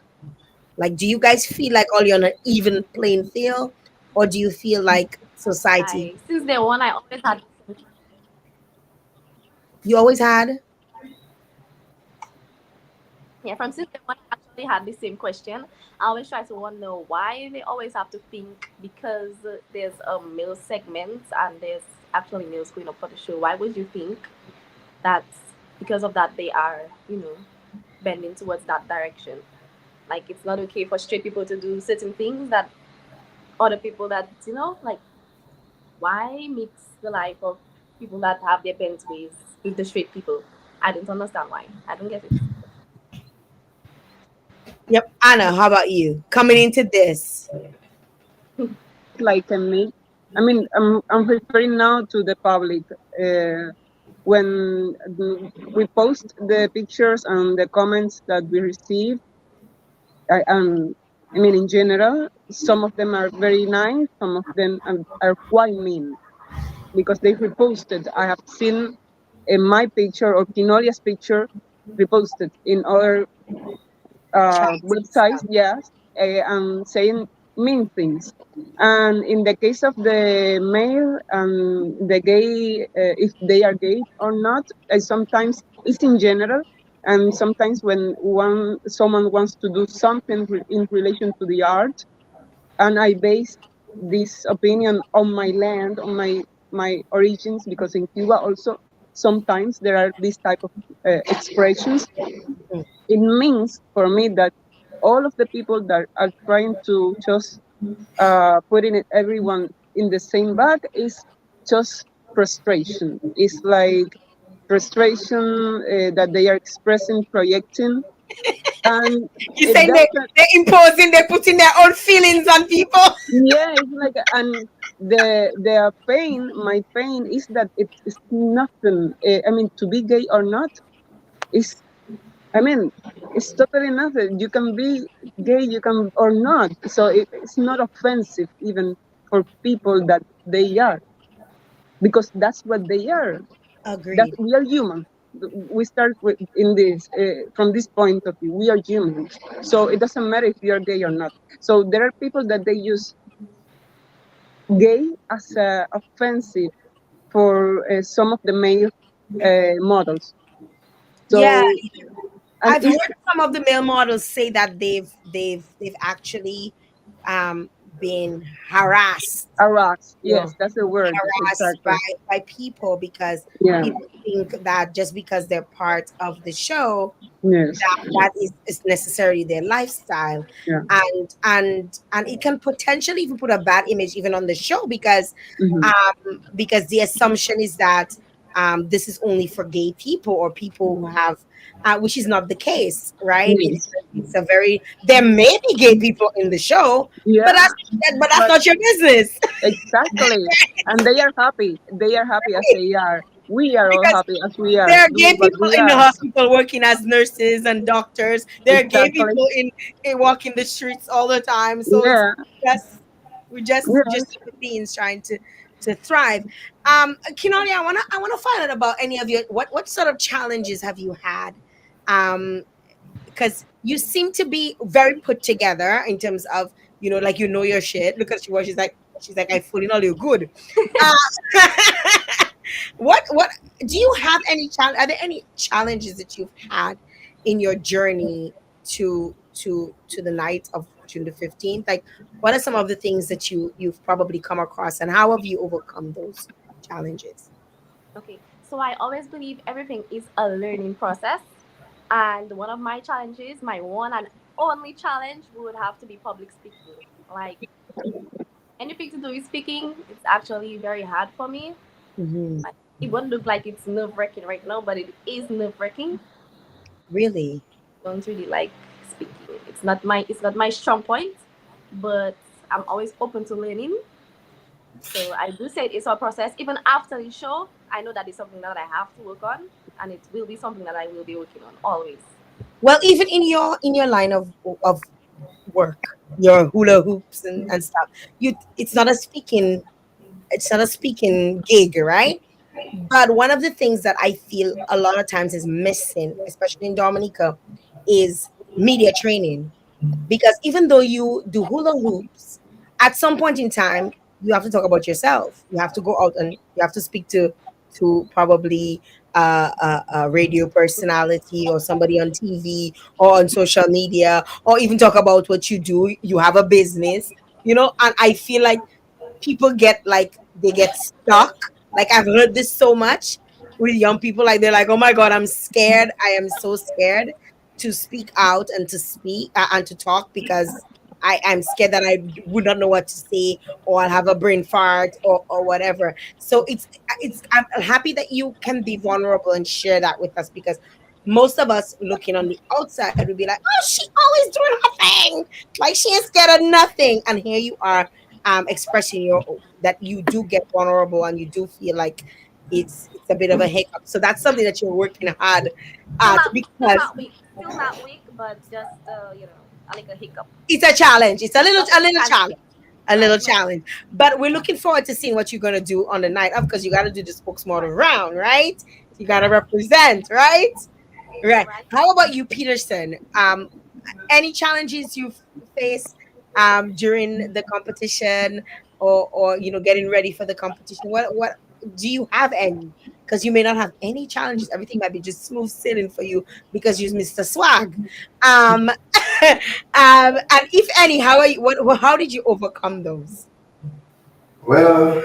Like, do you guys feel like all you're on an even playing field, or do you feel like society I since day one I always had the same, you always had? yeah, from since day one I actually had the same question. I always try to wonder why they always have to think because there's a male segment and there's actually males going up for the show. Why would you think that because of that they are, bending towards that direction? Like it's not okay for straight people to do certain things that other people that, like why mix the life of people that have their bent ways with the straight people? I don't understand why. I don't get it. Yep. Anna, how about you coming into this? Like a mix. I mean, I'm referring now to the public. When we post the pictures and the comments that we receive, I mean, in general, some of them are very nice, some of them are quite mean because they reposted. I have seen my picture or Kinolia's picture reposted in other Chats and websites, stuff. yes, and saying mean things. And in the case of the male and the gay, if they are gay or not, sometimes it's in general. And sometimes when someone wants to do something in relation to the art, and I base this opinion on my land, on my origins, because in Cuba also sometimes there are these type of expressions. It means for me that all of the people that are trying to just putting it everyone in the same bag is just frustration. It's like frustration that they are expressing, projecting, and You it saying doesn't. they're imposing, they're putting their own feelings on people. Yeah, it's like, and the pain, my pain is that it's nothing. I mean, to be gay or not is, I mean, it's totally nothing. You can be gay, you can or not. So it's not offensive even for people that they are, because that's what they are. That Agreed. we are human. We start with, in this from this point of view. We are humans. So it doesn't matter if you are gay or not. So there are people that they use gay as offensive for some of the male models. Yeah, So, and I've heard it's some of the male models say that they've actually um been harassed, harassed. you know, Yes, that's the word harassed exactly. by people because Yeah. people think that just because they're part of the show, Yes. that is necessarily their lifestyle. Yeah. And it can potentially even put a bad image even on the show Hmm. because the assumption is that this is only for gay people or people who have which is not the case, right? Yes. It's a very, there may be gay people in the show, but Yeah. that's But not your business. exactly, and they are happy. They are happy as they are. We are all Because happy as we are there are gay doing what people we in the are. hospital working as nurses and doctors. There are gay Exactly. people in walking the streets all the time. So it's Yeah. just we're just Yes. human beings trying to thrive. Kinoli, I wanna find out about any of your what sort of challenges have you had? Because you seem to be very put together in terms of like your shit. Look at what she's like I fully know you good. Uh, what do you have any challenge? Are there any challenges that you've had in your journey to the night of June the 15th? Like, what are some of the things that you've probably come across, and how have you overcome those challenges? Okay, so I always believe everything is a learning process. And one of my challenges, my one and only challenge, would have to be public speaking. Like anything to do with speaking, it's actually very hard for me. Hmm. Like, it won't look like it's nerve wracking right now, but it is nerve wracking. Really? Don't really like speaking. It's not my strong point, but I'm always open to learning. So I do say it's a process. Even after the show, I know that it's something that I have to work on, and it will be something that I will be working on always. Well, even in your line of work, your hula hoops and stuff, it's not a speaking gig, right? But one of the things that I feel a lot of times is missing, especially in Dominica, is media training. Because even though you do hula hoops, at some point in time, you have to talk about yourself. You have to go out and you have to speak to probably a radio personality or somebody on TV or on social media, or even talk about what you do. You have a business, and I feel like people they get stuck. Like, I've heard this so much with young people, like they're like, oh my god, I'm scared, I am so scared to speak out and to speak and to talk, because I'm scared that I would not know what to say, or I'll have a brain fart, or whatever. So I'm happy that you can be vulnerable and share that with us, because most of us looking on the outside would be like, oh, she always doing her thing, like she ain't scared of nothing, and here you are expressing that you do get vulnerable and you do feel like it's a bit of a hiccup. So that's something that you're working hard Still at, not, still because not weak, still not weak, but just a little hiccup. it's a challenge. It's a little Nothing a little challenge. fancy, A little right? No, challenge. But we're looking forward to seeing what you're gonna do on the night of, because you gotta do the spokesmodel round, right? You gotta represent, right? Right. right. How about you, Peterson? Any challenges you've faced during the competition, or getting ready for the competition? What do you have any? Because you may not have any challenges. Everything might be just smooth sailing for you because you're Mr. Swag. Um, and if any, how are you? How did you overcome those? Well,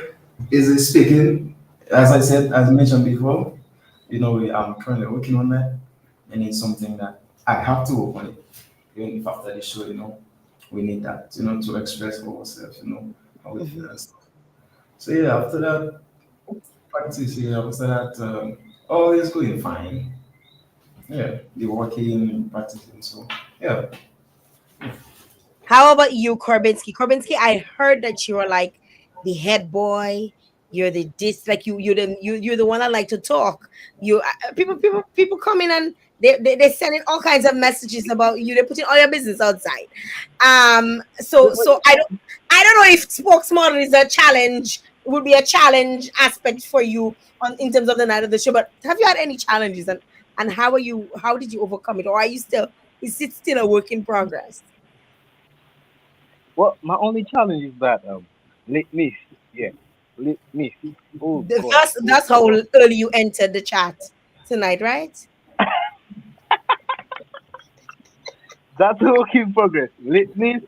is it speaking? As I said, as mentioned before, I'm currently working on that, and it's something that I have to work on it. Even if after the show, we need that, to express ourselves, how we feel and stuff. So yeah, after that practice, yeah, after that, all is going fine. Yeah, the working, practicing. So yeah. How about you, Korbinski? Korbinski, I heard that you are like the head boy. You're the like you're the one that like to talk. People come in and they sending all kinds of messages about you. They're putting all your business outside. So I don't know if spokesmodel is a challenge. Would be a challenge aspect for you on in terms of the night of the show. But have you had any challenges and how are you? How did you overcome it? Or are you still? Is it still a work in progress? Well, my only challenge is that late miss, yeah, late miss. Oh God, That's how early you entered the chat tonight, right? that's a work in progress. Late miss,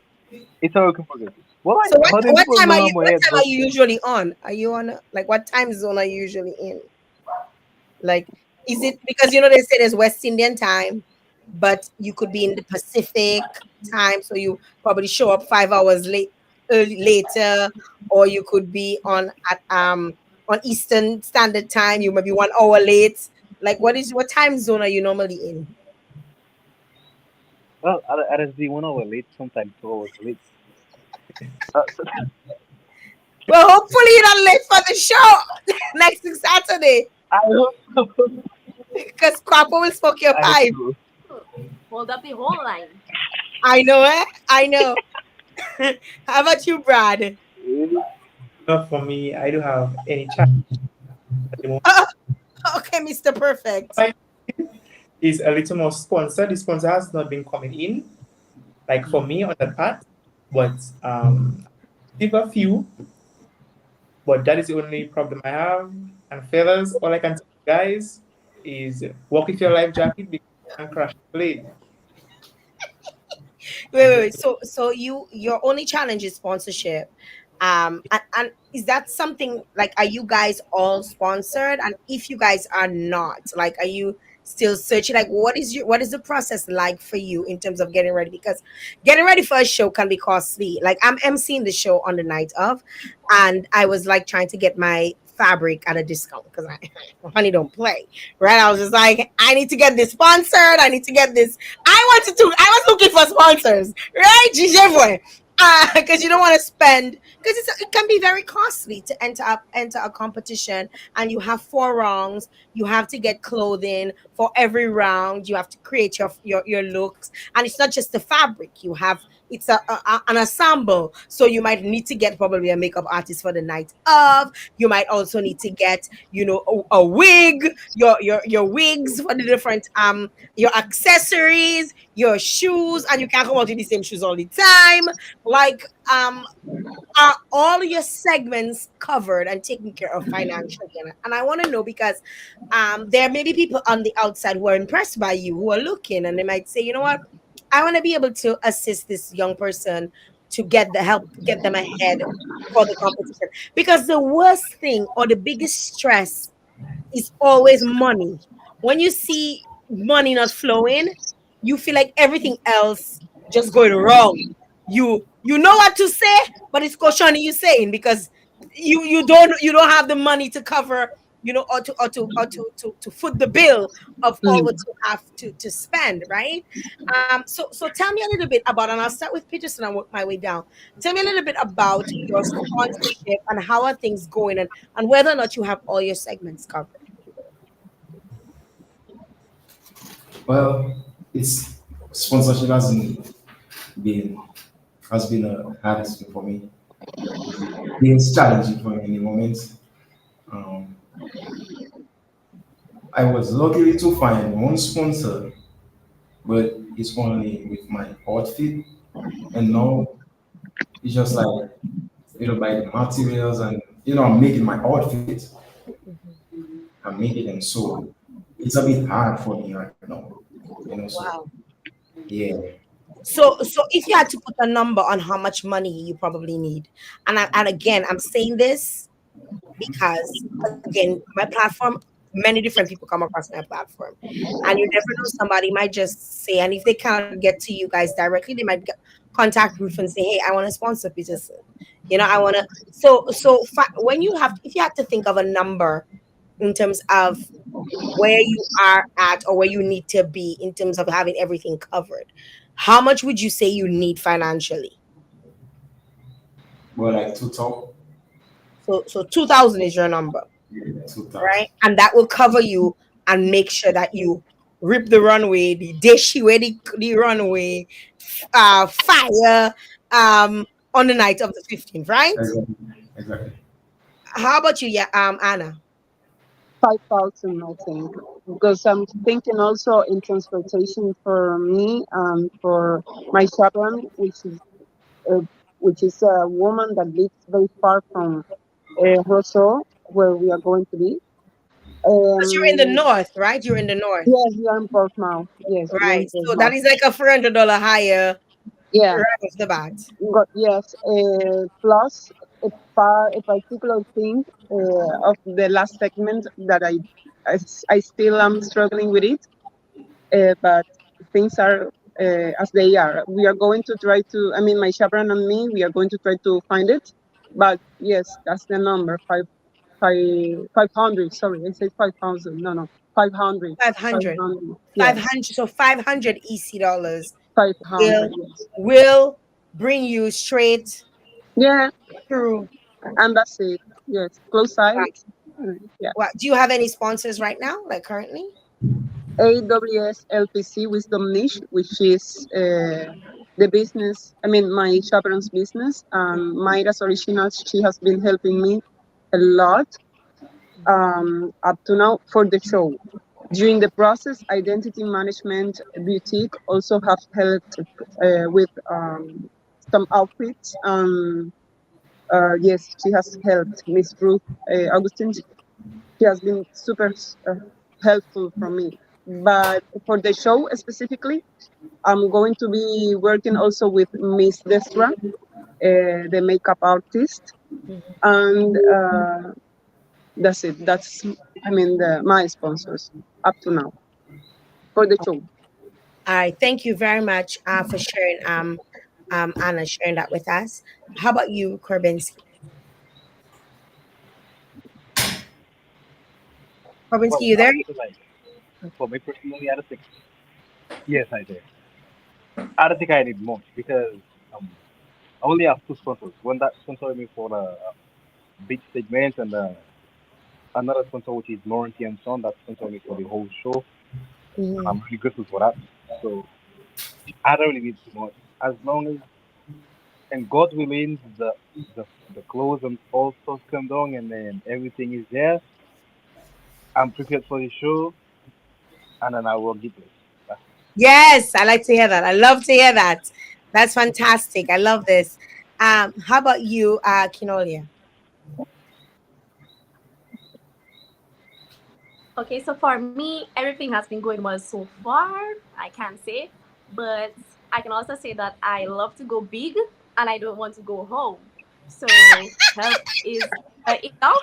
it's a work in progress. Well, like, So how do people know I'm what ahead? time But are you usually on? Are you on like what time zone are you usually in? Like, is it because they say there's West Indian time, but you could be in the Pacific time, so you probably show up 5 hours later, or you could be on Eastern Standard Time. You might be 1 hour late. Like, what time zone are you normally in? well, I just be 1 hour late, sometimes 2 hours late. So, Well, hopefully you're not late for the show next Saturday, I hope so. because Cropper will smoke your I hope pipe. so. Hold up the whole line. I know, eh? I know. How about you, Brad? Not for me. I don't have any challenge at the moment. Okay, Mr. Perfect. Mine is a little more sponsor. The sponsor has not been coming in, like for me on that part, but give a few. But that is the only problem I have. And fellas, all I can tell you guys is walk with your life jacket because you can crash the plane. Wait. So your only challenge is sponsorship. And is that something like are you guys all sponsored? And if you guys are not, like are you still searching? Like what is the process like for you in terms of getting ready? Because getting ready for a show can be costly. Like I'm emceeing the show on the night of, and I was like trying to get my fabric at a discount because I honey don't play. Right. I was just like, I need to get this sponsored. I need to get this. I was looking for sponsors, right? Gigi, because you don't want to spend because it can be very costly to enter a competition, and you have 4 rounds. You have to get clothing for every round. You have to create your looks, and it's not just the fabric. You have it's an ensemble, so you might need to get probably a makeup artist for the night of. You might also need to get a wig, your wigs for the different your accessories, your shoes, and you can't come out in the same shoes all the time. Like, are all your segments covered and taken care of financially? And I want to know because there may be people on the outside who are impressed by you, who are looking, and they might say, you know what, I want to be able to assist this young person to get them ahead for the competition. Because the worst thing or the biggest stress is always money. When you see money not flowing, you feel like everything else just going wrong. You know what to say, but it's cautioning you saying because you don't have the money to cover, or to foot the bill of all what you have to spend, right? So tell me a little bit about, and I'll start with Peterson and work my way down. Tell me a little bit about your sponsorship and how are things going, and whether or not you have all your segments covered. Well, it's sponsorship been has been a hardest thing for me. It's challenging for me in the moment. Um, I was lucky to find one sponsor, but it's only with my outfit, and now it's just like buy the materials and I'm making my outfit, and make it. And so it's a bit hard for me right now, you know. So Wow. yeah, So if you had to put a number on how much money you probably need, and again, I'm saying this because again, my platform, many different people come across my platform, and you never know, somebody might just say, and if they cannot get to you guys directly, they might contact Ruth and say, hey, I want to sponsor Peterson, I want to. When you have, if you had to think of a number in terms of where you are at or where you need to be in terms of having everything covered, how much would you say you need financially? but like two top, So 2000 is your number, 2000. right? And that will cover you and make sure that you rip the runway, the dish where the runway, fire, on the night of the 15th, right? Exactly. Exactly. How about you, yeah, Anna? 5,000, I think, because I'm thinking also in transportation for me and for my chaperone, uh, which is a woman that lives very far from Rosso, where we are going to be. Because you're in the Um, north, right? You're in the north, yes, we are in Portsmouth. Yes, we are in right? So that Portsmouth. is like a $400 higher Yeah, right off the bat. yes. Plus a particular thing of the last segment that I still am struggling with it, but things are as they are. We are going to try to. I mean, my chaperone and me, we are going to try to find it. But yes, that's the number 500. Sorry, I said 5,000. No, no, 500. 500. 500. Yes, 500. So 500 EC dollars 500. will Yes. will bring you straight Yeah, through. and that's it. Yes, close sides. Yeah. What, do you have any sponsors right now, like currently? AWS LPC Wisdom Niche, which is the business, I mean, my chaperone's business. Mayra's Originals, she has been helping me a lot up to now for the show. During the process, Identity Management Boutique also have helped with some outfits. Yes, she has helped Miss Ruth Augustine. She has been super helpful for me. But for the show specifically, I'm going to be working also with Miss Destra, the makeup artist, and that's it. That's I mean my sponsors up to now for the show. All right, thank you very much for sharing, Anna, sharing that with us. How about you, Korbinski? Korbinski, Well, you I there? would say like for me personally, I don't think. Yes, I do. I don't think I need much because um, I only have two sponsors. One that sponsor me for the big segment, and another sponsor which is Warranty and Son that sponsor me for the whole show. Mhm. I'm really grateful for that. So I don't really need too much. As long as and God willing, the the clothes and all stuff come down, and then everything is there. I'm prepared for the show, and then I will get this. That's it. Yes, I like to hear that. I love to hear that. That's fantastic. I love this. How about you, Kinolia? Okay, so for me, everything has been going well so far. I can say, but I can also say that I love to go big and I don't want to go home. So help is enough.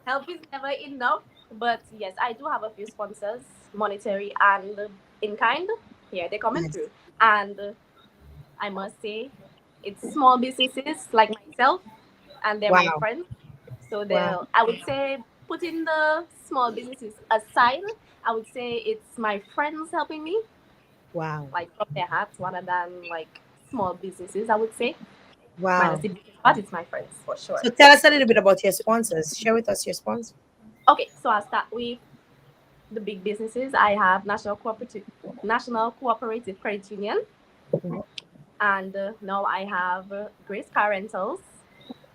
Help is never enough. But yes, I do have a few sponsors, monetary and in kind. Yeah, they're coming Yes. through, and I must say, it's small businesses like myself, and they're my Wow. friends. So Wow. they'll, I would say, putting the small businesses aside, I would say it's my friends helping me, Wow. like from their hearts, rather than like small businesses. I would say, minus Wow. the biggest part, it's my friends for sure. So tell us a little bit about your sponsors. Share with us your sponsor. Okay, so I'll start with the big businesses. I have National Cooperative Credit Union, Mhm. and now I have Grace Car Rentals.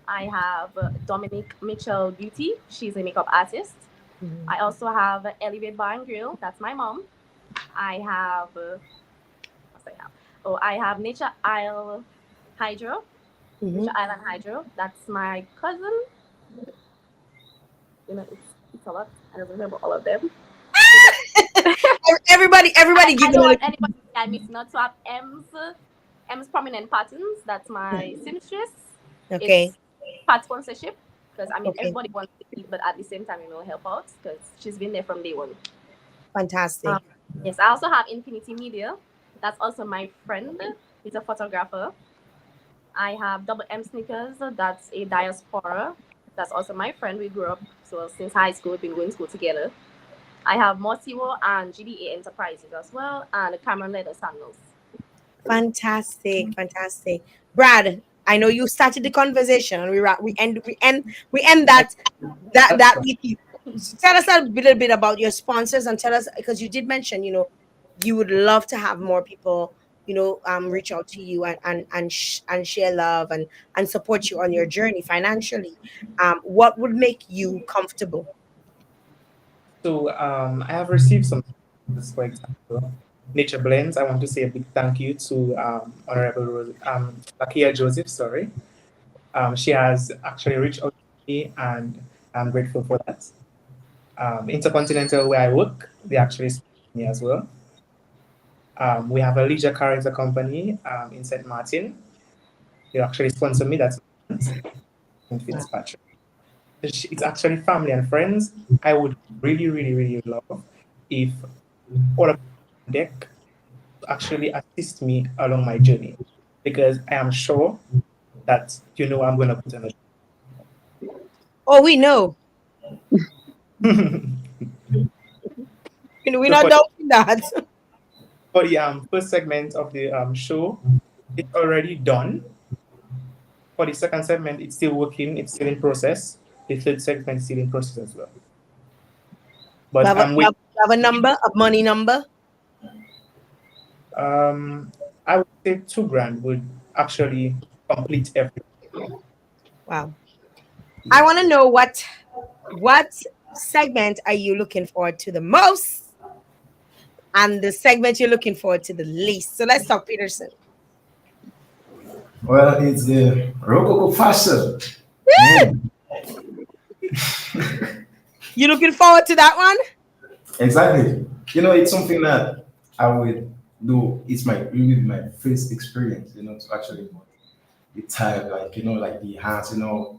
I have Dominique Mitchell Beauty. She's a makeup artist. Mhm. I also have Elevate Bar and Grill. That's my mom. I have what I have. Oh, I have Nature Isle Hydro. Nature Mhm. Island Hydro. That's my cousin. You know, It's a lot. I don't remember all of them. Everybody I give don't them want anybody I miss not to have M's prominent patterns. That's my seamstress. Okay. It's part sponsorship because I mean Okay. everybody wants to eat, but at the same time, help out because she's been there from day one. Fantastic. Yes, I also have Infinity Media. That's also my friend. He's a photographer. I have Double M Sneakers. That's a diaspora. That's also my friend. We grew up since high school. We've been going to school together. I have Mortiwo and GDA Enterprises as well, and Cameron Leather Sandals. Fantastic. Brad, I know you started the conversation, and we end that with you. So tell us a little bit about your sponsors, and tell us, because you did mention, you would love to have more people, reach out to you and share love and support you on your journey financially. What would make you comfortable? So I have received some, for example, Nature Blends. I want to say a big thank you to Honorable Lakia Joseph. Sorry, she has actually reached out to me, and I'm grateful for that. Intercontinental, where I work, they actually sponsor me as well. We have a leisure character company in St. Martin. They actually sponsor me. That's in Fitzpatrick. It's actually family and friends. I would really, really, really love if all of deck actually assist me along my journey, because I am sure that I'm going to put in a. Oh, we know. We're not doubting that. For the first segment of the show, it's already done. For the second segment, it's still working. It's still in process. The third segment is still in process as well. But I'm waiting. Have a number, a money number. I would say $2,000 would actually complete everything. Wow. I want to know what segment are you looking forward to the most, and the segment you're looking forward to the least. So let's talk Peterson. Well, it's the Rococo fashion. You looking forward to that one? Exactly. It's something that I would do. It's really my first experience, to actually the type, like the hands, already,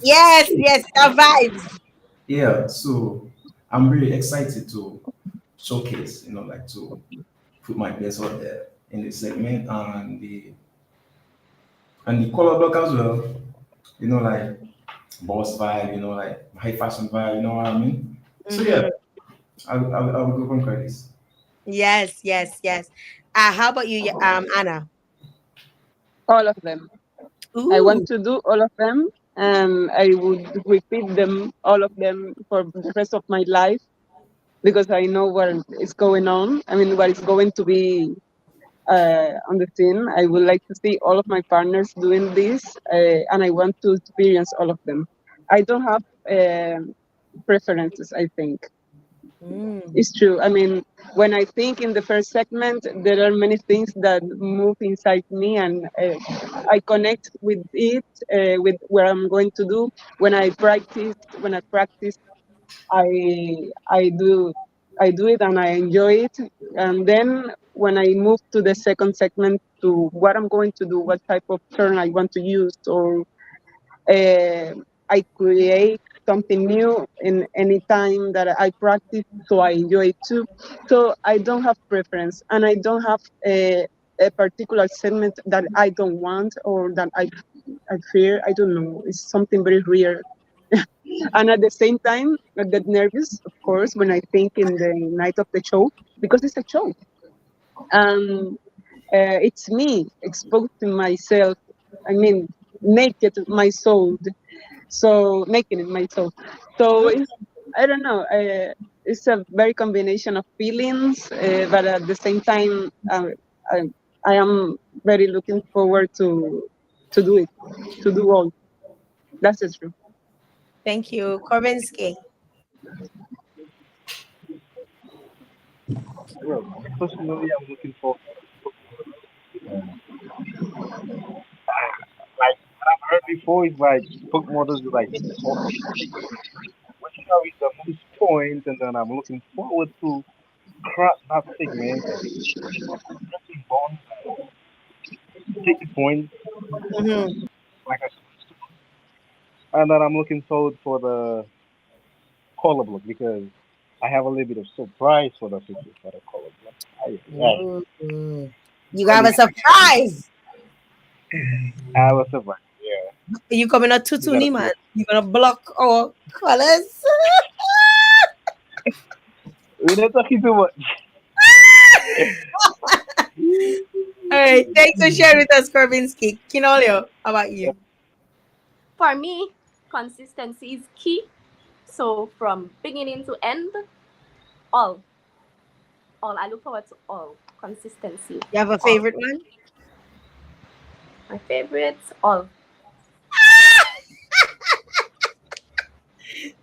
Yes, the vibes. Yeah, so I'm really excited to showcase, like to put my best out there in the segment and the color block as well. Like boss vibe, like high fashion vibe, you know what I mean? So yeah, I will go conquer this. Yes. How about you, Anna? All of them. Ooh. I want to do all of them, and I would repeat them, all of them, for the rest of my life, because I know what is going on. I mean, what is going to be on the scene. I would like to see all of my partners doing this, and I want to experience all of them. I don't have preferences, I think. It's true. I mean, when I think in the first segment, there are many things that move inside me, and I connect with it, with what I'm going to do. When I practice, I do it and I enjoy it. And then when I move to the second segment, to what I'm going to do, what type of turn I want to use, or I create something new in any time that I practice, so I enjoy it too. So I don't have preference, and I don't have a particular segment that I don't want or that I fear. I don't know. It's something very rare. And at the same time, I get nervous, of course, when I think in the night of the show, because it's a show. It's me exposing myself, I mean, naked my soul. So naked in my soul. So I don't know. It's a very combination of feelings, but at the same time, I am very looking forward to do it, to do all. That's the truth. Thank you, Korvinsky. Well, personally, I'm looking for like I've heard before. before it's like book models is like okay, what carries the most points, and then I'm looking forward to crack that segment and pressing bonds and taking points Mhm. like I supposed to. And then I'm looking forward for the color block because I have a little bit of surprise for the future for the color block. I Ooh. You have only a surprise. I have a surprise. Yeah, You coming at you Tutu gotta see man. it. You're gonna block our colors. We're not talking too much. All right. Thanks for sharing with us, Korvinsky. Kinolio, how about you? For me, consistency is key. So from beginning to end, all, all. I look forward to all consistency. You have a All. favorite one? My favorites, all.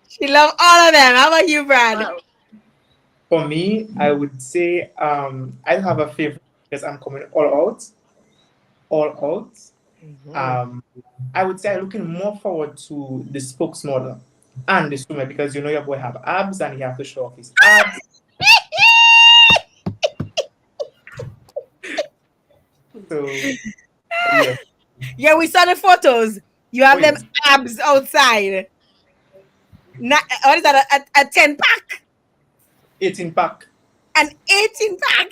She love all of them. How about you, Brad? Well, For me, I would say I have a favorite because I'm coming all out. Mhm. Um, I would say I'm looking more forward to the spokesmodel and the swimmer because you know your boy have abs and he have to show off his abs. So yes, Yeah, we saw the photos. You oh have them yes, abs outside. Not, what is that? A 10 pack? 18 pack. An 18 pack?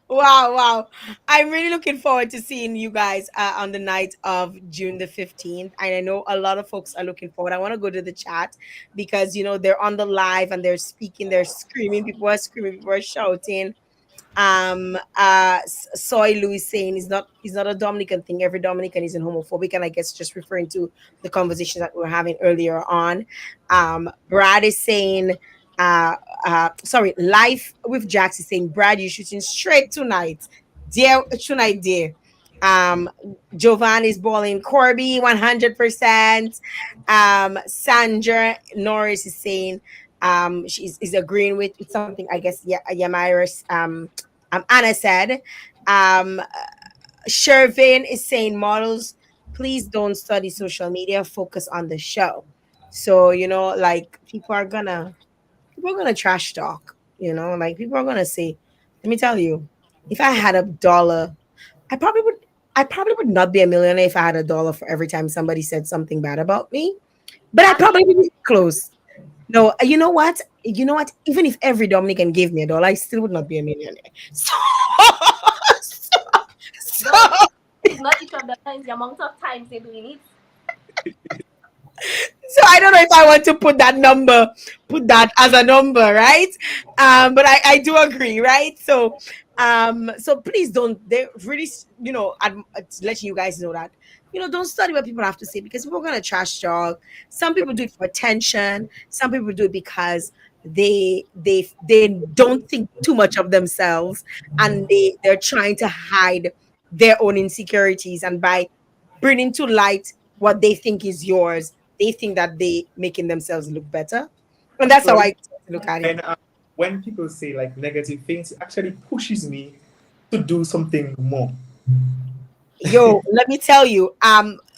Wow, wow. I'm really looking forward to seeing you guys on the night of June the 15th. And I know a lot of folks are looking forward. I want to go to the chat because, they're on the live and they're speaking, they're screaming. People are screaming, people are shouting. Soy Louis saying he's not a Dominican thing. Every Dominican isn't homophobic, and I guess just referring to the conversation that we were having earlier on. Brad is saying sorry, life with Jax is saying, Brad, you're shooting straight tonight, dear. um Jovan is balling, Corby 100%. Sandra Norris is saying she's is agreeing with something, I guess. Yeah, Yamira's Anna said. um Shervin is saying, models, please don't study social media, focus on the show. So, like, people are gonna trash talk, like, people are gonna say, let me tell you, if I had $1, I probably would I probably would not be a millionaire if I had $1 for every time somebody said something bad about me. But I probably would be close. No, you know what? Even if every Dominican gave me $1, I still would not be a millionaire. So, so, no, so it's not each of them. It's the amount of times they're doing it. So I don't know if I want to put that as a number, right? But I do agree, right? So please don't. They really, it's letting you guys know that, don't study what people have to say, because people are gonna trash talk. Some people do it for attention. Some people do it because they don't think too much of themselves, and they're trying to hide their own insecurities, and by bringing to light what they think is yours, they think that they making themselves look better. And that's how Actually, I look at it. when people say like negative things, it actually pushes me to do something more. Yo, let me tell you,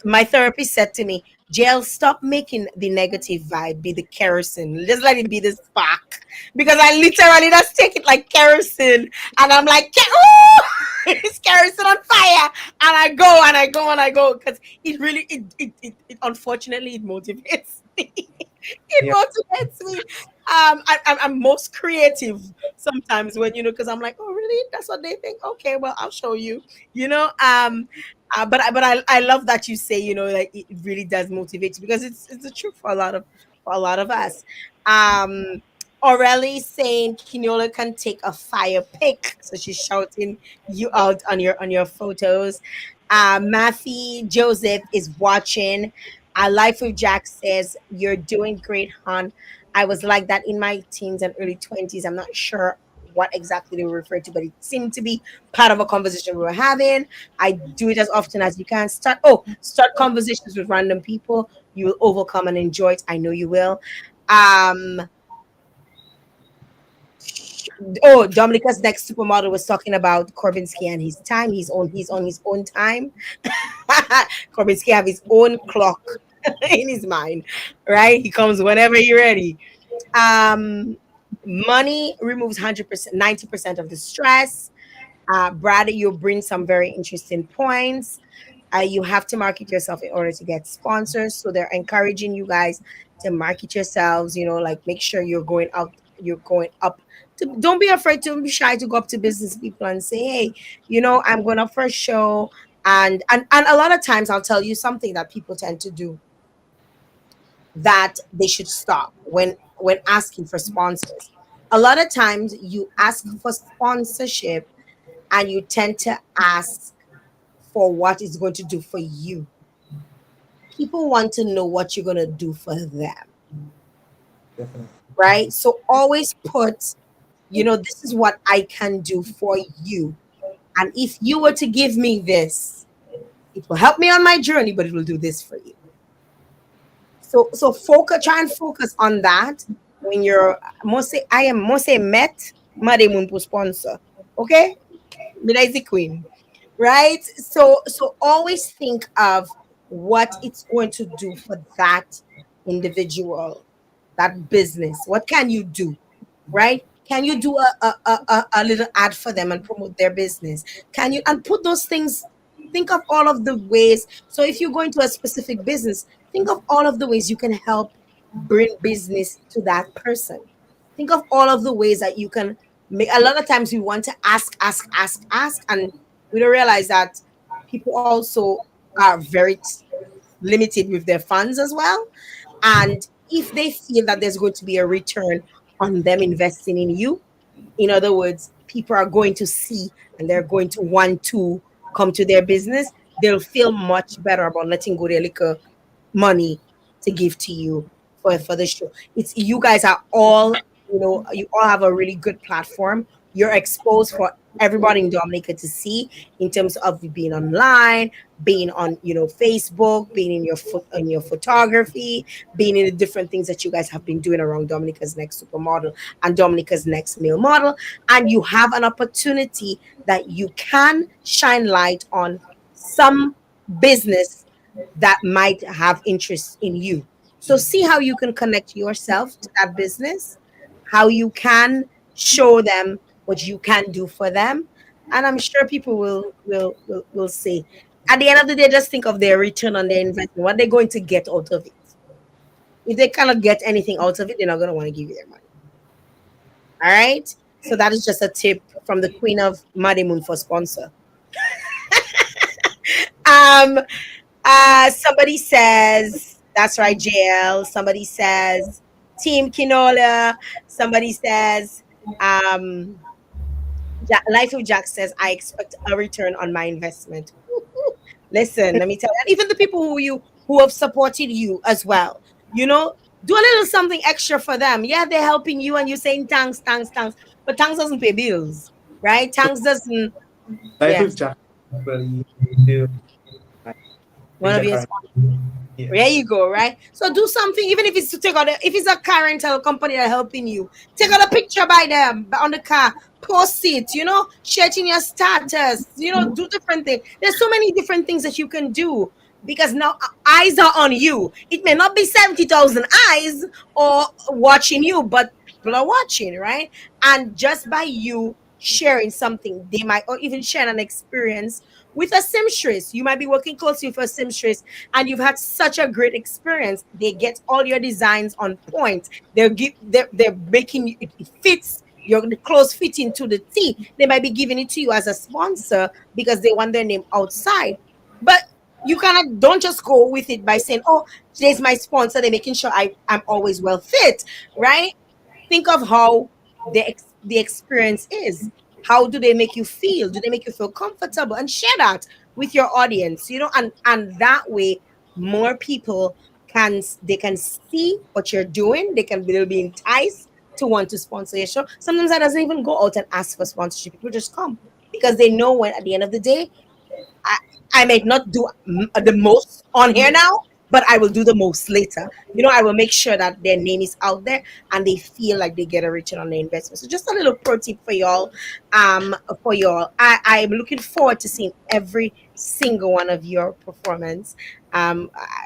my therapist said to me, Jael, stop making the negative vibe be the kerosene. Just let it be the spark. Because I literally just take it like kerosene, and I'm like, "Ooh, it's kerosene on fire." And I go and I go and I go, because it really, it unfortunately, it motivates me. It Yeah. motivates me. I'm most creative sometimes when, because I'm like, oh, really? That's what they think? Okay, well, I'll show you. You know, but I love that you say, like, it really does motivate you, because it's the truth for a lot of us. Um, Aurelie saying Quinola can take a fire pic, so she's shouting you out on your photos. Matthew Joseph is watching. Life with Jack says, you're doing great, hon. I was like that in my teens and early 20s. I'm not sure what exactly they were referred to, but it seemed to be part of a conversation we were having. I do it as often as you can. Start conversations with random people. You will overcome and enjoy it. I know you will. Um, Oh, Dominica's next supermodel was talking about Corbinski and his time. He's on his own time. Corbinski have his own clock in his mind, right? He comes whenever you're ready. Money removes 100%, 90% of the stress. Brad, you bring some very interesting points. You have to market yourself in order to get sponsors. So they're encouraging you guys to market yourselves, like make sure you're going up to, don't be afraid, to be shy to go up to business people and say, hey, I'm going up for a show. And a lot of times I'll tell you something that people tend to do that they should stop when asking for sponsors. A lot of times you ask for sponsorship and you tend to ask for what it's going to do for you. People want to know what you're going to do for them, Definitely. right? So always put, this is what I can do for you. And if you were to give me this, it will help me on my journey, but it will do this for you. So focus, try and focus on that when you're must say met Mademun pour sponsor. Okay? Mida is the queen. Right? So always think of what it's going to do for that individual, that business. What can you do? Right? Can you do a little ad for them and promote their business? Can you and put those things, think of all of the ways. So if you go into a specific business, think of all of the ways you can help bring business to that person. Think of all of the ways that you can make. A lot of times we want to ask, ask, ask, ask, and we don't realize that people also are very limited with their funds as well. And if they feel that there's going to be a return on them investing in you, in other words, people are going to see and they're going to want to come to their business, they'll feel much better about letting go their little money to give to you for the show. It's you guys are all, you all have a really good platform. You're exposed for everybody in Dominica to see in terms of you being online, being on, Facebook, being in your photography, being in the different things that you guys have been doing around Dominica's Next Supermodel and Dominica's Next Male Model. And you have an opportunity that you can shine light on some business that might have interest in you. So see how you can connect yourself to that business, how you can show them what you can do for them, and I'm sure people will say. At the end of the day, just think of their return on their investment, what they're going to get out of it. If they cannot get anything out of it, they're not going to want to give you their money. All right. So that is just a tip from the Queen of Muddy Moon for sponsor. Um, somebody says, that's right, Jael. Somebody says, Team Kinola. Somebody says, Life of Jack says, I expect a return on my investment. Listen, let me tell you, and even the people who have supported you as well, do a little something extra for them. Yeah, they're helping you and you're saying thanks, thanks, thanks. But thanks doesn't pay bills, right? Thanks doesn't, Life yeah. with Jack. Well, you do. One of your sponsors. Yes. There you go, right? So do something, even if it's to take out, if it's a car rental company that helping you, take out a picture by them on the car, post it, share it in your status, do different things. There's so many different things that you can do because now eyes are on you. It may not be 70,000 eyes or watching you, but people are watching, right? And just by you sharing something, they might, or even share an experience with a seamstress. You might be working closely with a seamstress and you've had such a great experience. They get all your designs on point. They're making it fits your the clothes fitting to the T. They might be giving it to you as a sponsor because they want their name outside. But you cannot don't just go with it by saying, oh, today's my sponsor. They're making sure I'm always well fit, right? Think of how the experience is. How do they make you feel? Do they make you feel comfortable? And share that with your audience, and that way more people can see what you're doing. They'll be enticed to want to sponsor your show. Sometimes I doesn't even go out and ask for sponsorship. People just come because they know when at the end of the day, I might not do the most on here now, but I will do the most later. I will make sure that their name is out there and they feel like they get a return on their investment. So just a little pro tip for y'all. I am looking forward to seeing every single one of your performance.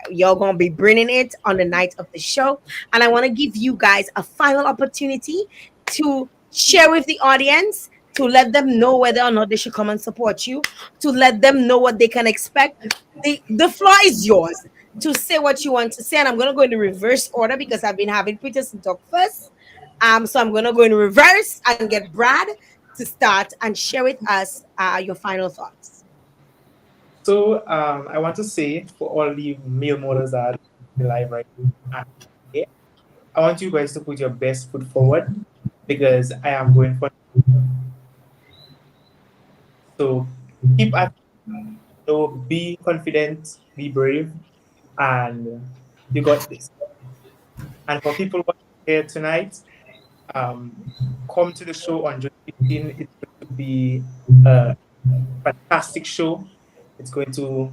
Y'all gonna be bringing it on the night of the show, and I want to give you guys a final opportunity to share with the audience, to let them know whether or not they should come and support you, to let them know what they can expect. The floor is yours to say what you want to say, and I'm gonna go in the reverse order because I've been having Peterson talk first. So I'm gonna go in reverse and get Brad to start and share with us your final thoughts. So I want to say for all the male models that are live right now, I want you guys to put your best foot forward because I am going for. So keep at, so be confident, be brave, and you got this. And for people who are here tonight, come to the show on June 15. It's going to be a fantastic show. It's going to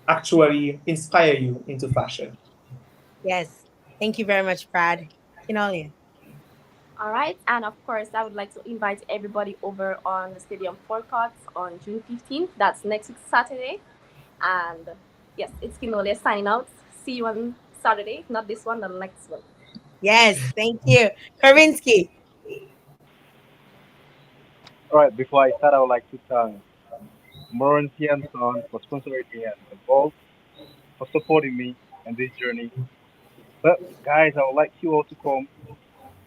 actually inspire you into fashion. Yes. Thank you very much, Brad. Kinolia. All right, and of course, I would like to invite everybody over on the stadium forecourts on June 15th. That's next week, Saturday. And yes, it's Kinole signing out. See you on Saturday, not this one, the next one. Yes, thank you. Karinsky. All right, before I start, I would like to thank Morency and Son for sponsoring me and the Vault for supporting me in this journey. But guys, I would like you all to come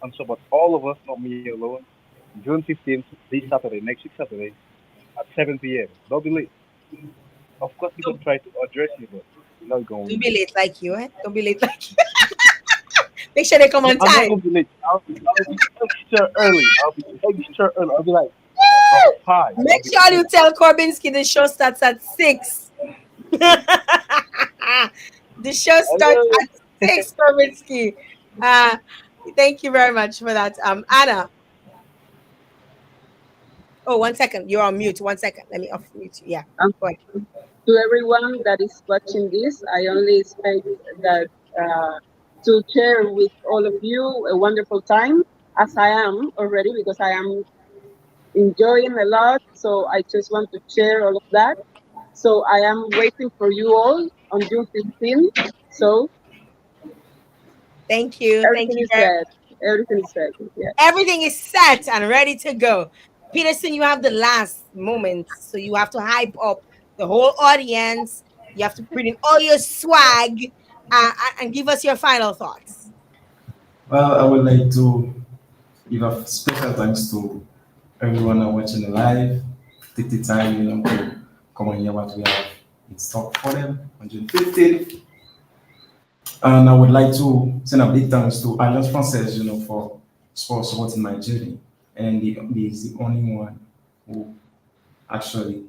and support all of us, not me alone. June 15th, this Saturday, next week Saturday, at 7 p.m. Don't be late. Of course, we're going to try to address you, but you're not going to Don't win. be late like you, eh? Don't be late like you. Make sure they come on I'm not time. going to be late. I'll be extra early. I'll be extra early. I'll be like, hi. Make sure you tell Korbinski the show starts at 6. The show starts Hello. at 6, Korbinski. Uh, thank you very much for that. Anna. Oh, 1 second. You're on mute. 1 second. Let me off mute you. Yeah. Go ahead. To everyone that is watching this, I only expect that to share with all of you a wonderful time, as I am already, because I am enjoying a lot. So I just want to share all of that. So I am waiting for you all on June 15th. So Thank you. Thank everything you is very set. Everything is set. Yeah. Everything is set and ready to go. Peterson, you have the last moments, so you have to hype up the whole audience. You have to put in all your swag and give us your final thoughts. Well, I would like to give a special thanks to everyone who watching the live. Take the time, to come and hear what we have in stock for them on June 15th. And I would like to send a big thanks to Alliance Française, for supporting my journey. And he's the only one who actually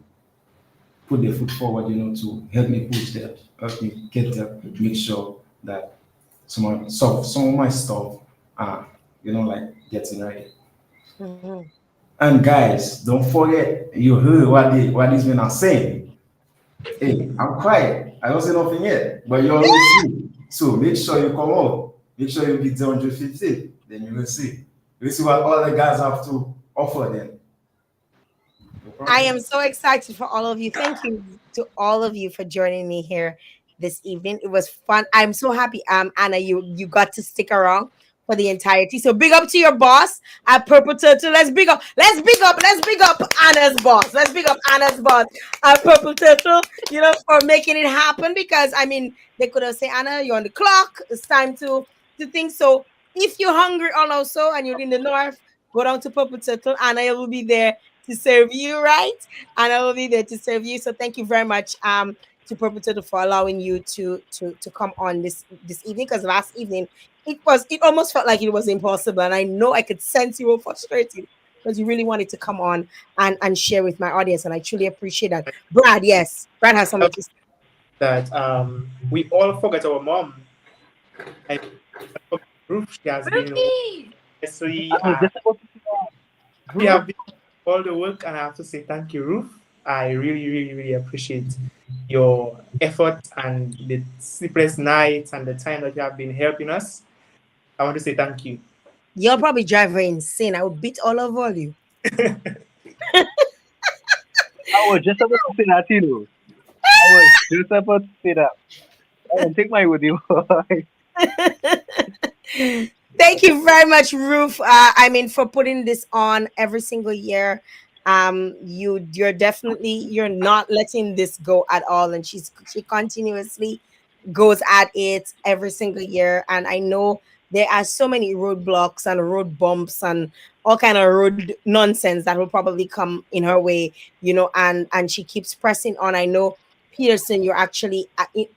put their foot forward, to help me push that, help me get there, make sure that some of my stuff are, like getting ready. Mm-hmm. And guys, don't forget, you heard what these men are saying. Hey, I'm quiet. I don't say nothing yet, but you already see. So make sure you come out. Make sure you be there on June 15. Then you will see. You see what all the guys have to offer them. I am so excited for all of you. Thank you to all of you for joining me here this evening. It was fun. I'm so happy, Anna, you got to stick around for the entirety. So big up to your boss at Purple Turtle. Let's big up Anna's boss. Let's big up Anna's boss at Purple Turtle, for making it happen. Because they could have said, Anna, you're on the clock. It's time to think. So if you're hungry also and you're in the north, go down to Purple Turtle. Anna will be there to serve you, right? And I will be there to serve you. So thank you very much to Purple Turtle for allowing you to come on this evening, because last evening it almost felt like it was impossible. And I know I could sense you were frustrated because you really wanted to come on and share with my audience. And I truly appreciate that. Brad, yes. Brad has something to say. That we all forget our mom. And Ruth, she has been honestly, we have been all the work, and I have to say thank you, Ruth. I really, really, really appreciate your effort and the sleepless nights and the time that you have been helping us. I want to say thank you. You'll probably drive her insane. I would beat all over you. I was just about to say that, you know. I was just about to say that. I don't take my with you. Thank you very much, Ruth. I mean, for putting this on every single year. You're not letting this go at all, and she continuously goes at it every single year. And I know there are so many roadblocks and road bumps and all kind of road nonsense that will probably come in her way, and she keeps pressing on. I know Peterson, you're actually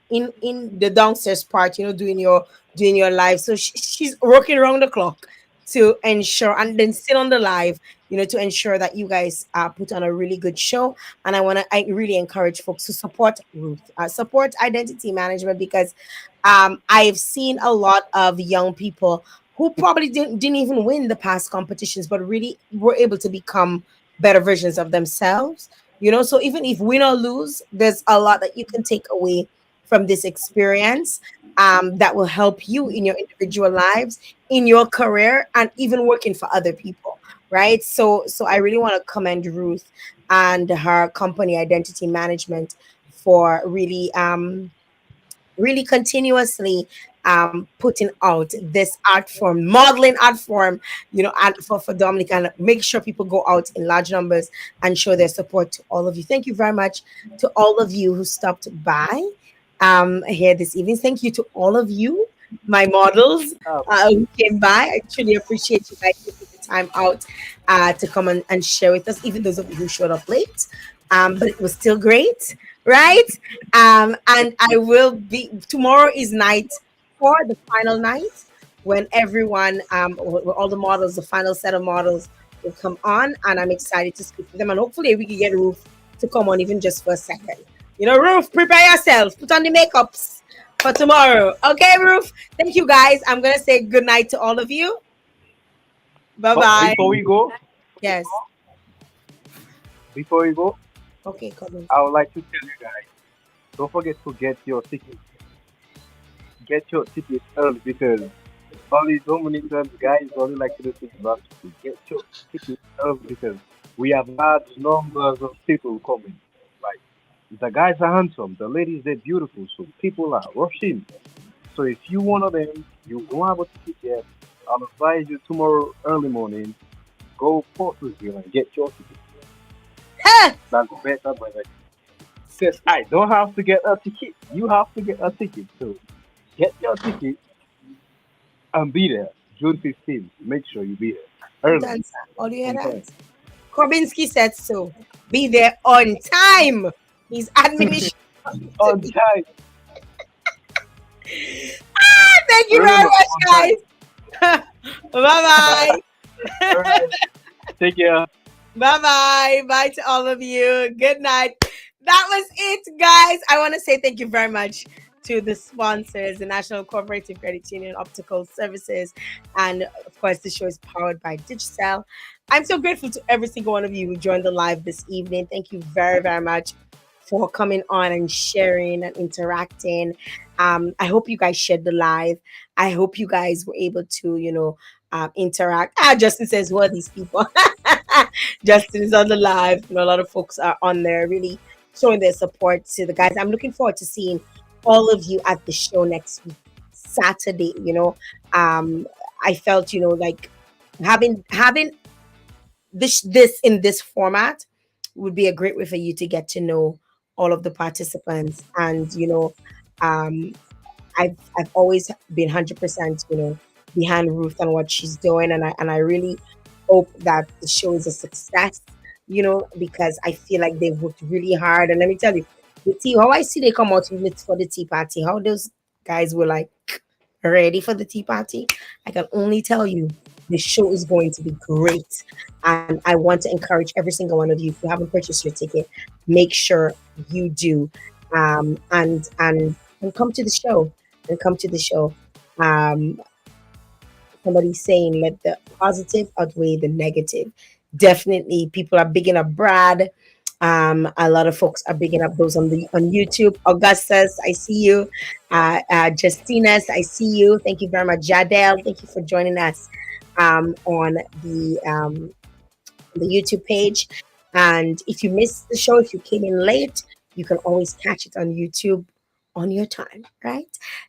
in the downstairs part, doing your live. So she's working around the clock to ensure, and then still on the live, to ensure that you guys put on a really good show. And I really encourage folks to support Ruth, support identity management, because I've seen a lot of young people who probably didn't even win the past competitions, but really were able to become better versions of themselves. So even if win or lose, there's a lot that you can take away from this experience, that will help you in your individual lives, in your career, and even working for other people, right? So I really want to commend Ruth and her company Identity Management for really continuously putting out this art form, modeling art form, and for Dominic, and make sure people go out in large numbers and show their support to all of you. Thank you very much to all of you who stopped by here this evening. Thank you to all of you, my models, who came by. I truly appreciate you guys taking the time out to come and share with us, even those of you who showed up late. But it was still great, right? And I will be, tomorrow is night for the final night, when everyone, all the models, the final set of models will come on, and I'm excited to speak to them. And hopefully we can get Ruth to come on even just for a second. Ruth, prepare yourself. Put on the makeups for tomorrow. Okay, Ruth? Thank you, guys. I'm going to say good night to all of you. Bye-bye. Before we go, Yes. before we go, Okay, come on. I would like to tell you guys, don't forget to get your ticket. Get your ticket early, because all these Dominicans guys only like to do things about to get your ticket early, because we have large numbers of people coming. Like, the guys are handsome, the ladies they're beautiful, so people are rushing. So if you one of them, you don't have a ticket yet, I'll advise you tomorrow early morning, go Portugal and get your ticket. That's better, brother. Says I don't have to get a ticket. You have to get a ticket. So get your ticket and be there. June 15th. Make sure you be there. Early. Dance. All you hear On that? time. Korbinski said so. Be there on time. His admonition. On time. Thank you very Remember, much, on guys. Bye-bye. Alright. Take care. Bye-bye. Bye to all of you. Good night. That was it, guys. I want to say thank you very much to the sponsors, the National Cooperative Credit Union Optical Services, and of course, the show is powered by Digicel. I'm so grateful to every single one of you who joined the live this evening. Thank you very, very much for coming on and sharing and interacting. I hope you guys shared the live. I hope you guys were able to, interact. Justin says, who are these people? Justin is on the live. A lot of folks are on there really showing their support to the guys. I'm looking forward to seeing all of you at the show next week, Saturday. I felt, like having this in this format would be a great way for you to get to know all of the participants. And um I've always been 100%, behind Ruth and what she's doing, and I really hope that the show is a success, because I feel like they've worked really hard. And let me tell you, the tea, how I see they come out with it for the tea party, how those guys were like ready for the tea party. I can only tell you the show is going to be great. And I want to encourage every single one of you, if you haven't purchased your ticket, make sure you do. And come to the show. And come to the show. Somebody's saying let the positive outweigh the negative. Definitely, people are bigging up Brad. A lot of folks are bigging up those on YouTube. Augustus, I see you. Justinas, I see you. Thank you very much. Jael, thank you for joining us on the YouTube page. And if you missed the show, if you came in late, you can always catch it on YouTube on your time, right?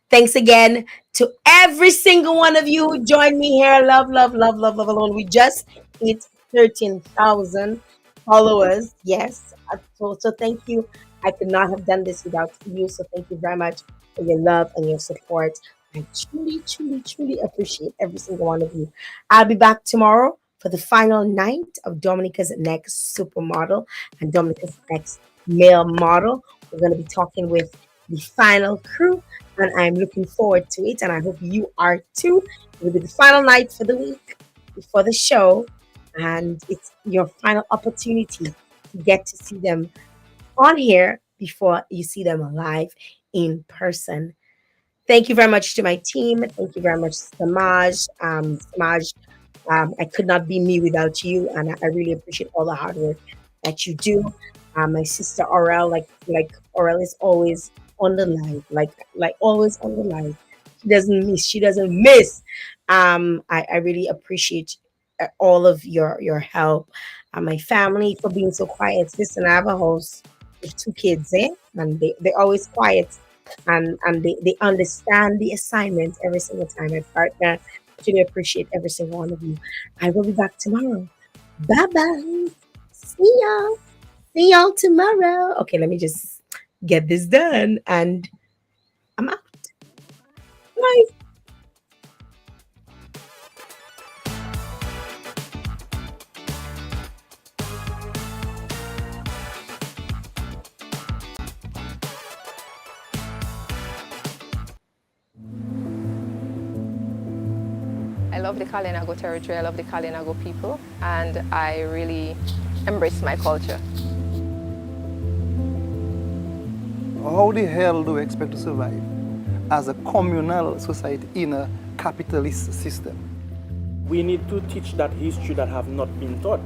Thanks again to every single one of you who joined me here. Love, love, love, love, love alone. We just hit 13,000 followers. Yes. So thank you. I could not have done this without you. So thank you very much for your love and your support. I truly, truly, truly appreciate every single one of you. I'll be back tomorrow for the final night of Dominica's Next Supermodel and Dominica's Next Male Model. We're going to be talking with the final crew, and I'm looking forward to it, and I hope you are too. It will be the final night for the week before the show, and it's your final opportunity to get to see them on here before you see them live in person. Thank you very much to my team. Thank you very much, Samaj. Samaj, I could not be me without you, and I really appreciate all the hard work that you do. My sister Aurel, like Aurel is always on the line, like always on the line. She doesn't miss. She doesn't miss. I really appreciate all of your help. My family for being so quiet. Listen, I have a house with 2 kids, and they're always quiet, and they understand the assignment every single time. My partner, really appreciate every single one of you. I will be back tomorrow. Bye bye. See y'all. See y'all tomorrow. Okay, let me just get this done and I'm out. Bye. I love the Kalinago territory, I love the Kalinago people, and I really embrace my culture. How the hell do we expect to survive as a communal society in a capitalist system? We need to teach that history that have not been taught.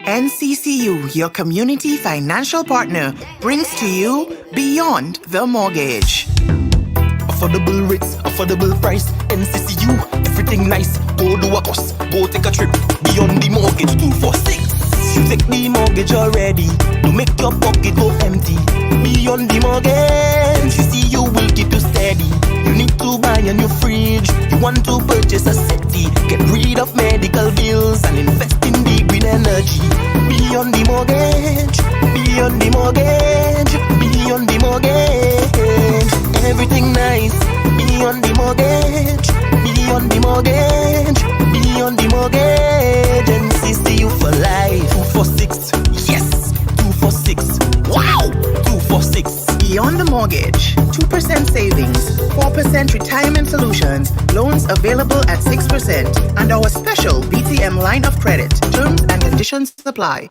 NCCU, your community financial partner, brings to you Beyond the Mortgage. Affordable rates, affordable price, NCCU, everything nice. Go do a course, go take a trip. Beyond the Mortgage 246. You take the mortgage already, to make your pocket go empty. Beyond the Mortgage, NCCU will keep you steady. You need to buy a new fridge, you want to purchase a city. Get rid of medical bills and invest in the green energy. Beyond the Mortgage, beyond the Mortgage, beyond the Mortgage. Everything nice, beyond the Mortgage, beyond the Mortgage, beyond the Mortgage. NCCU for life. 246, yes, 246. Wow, 246. Beyond the Mortgage, 2% savings, 4% retirement solutions, loans available at 6%, and our special BTM line of credit. Terms and conditions apply.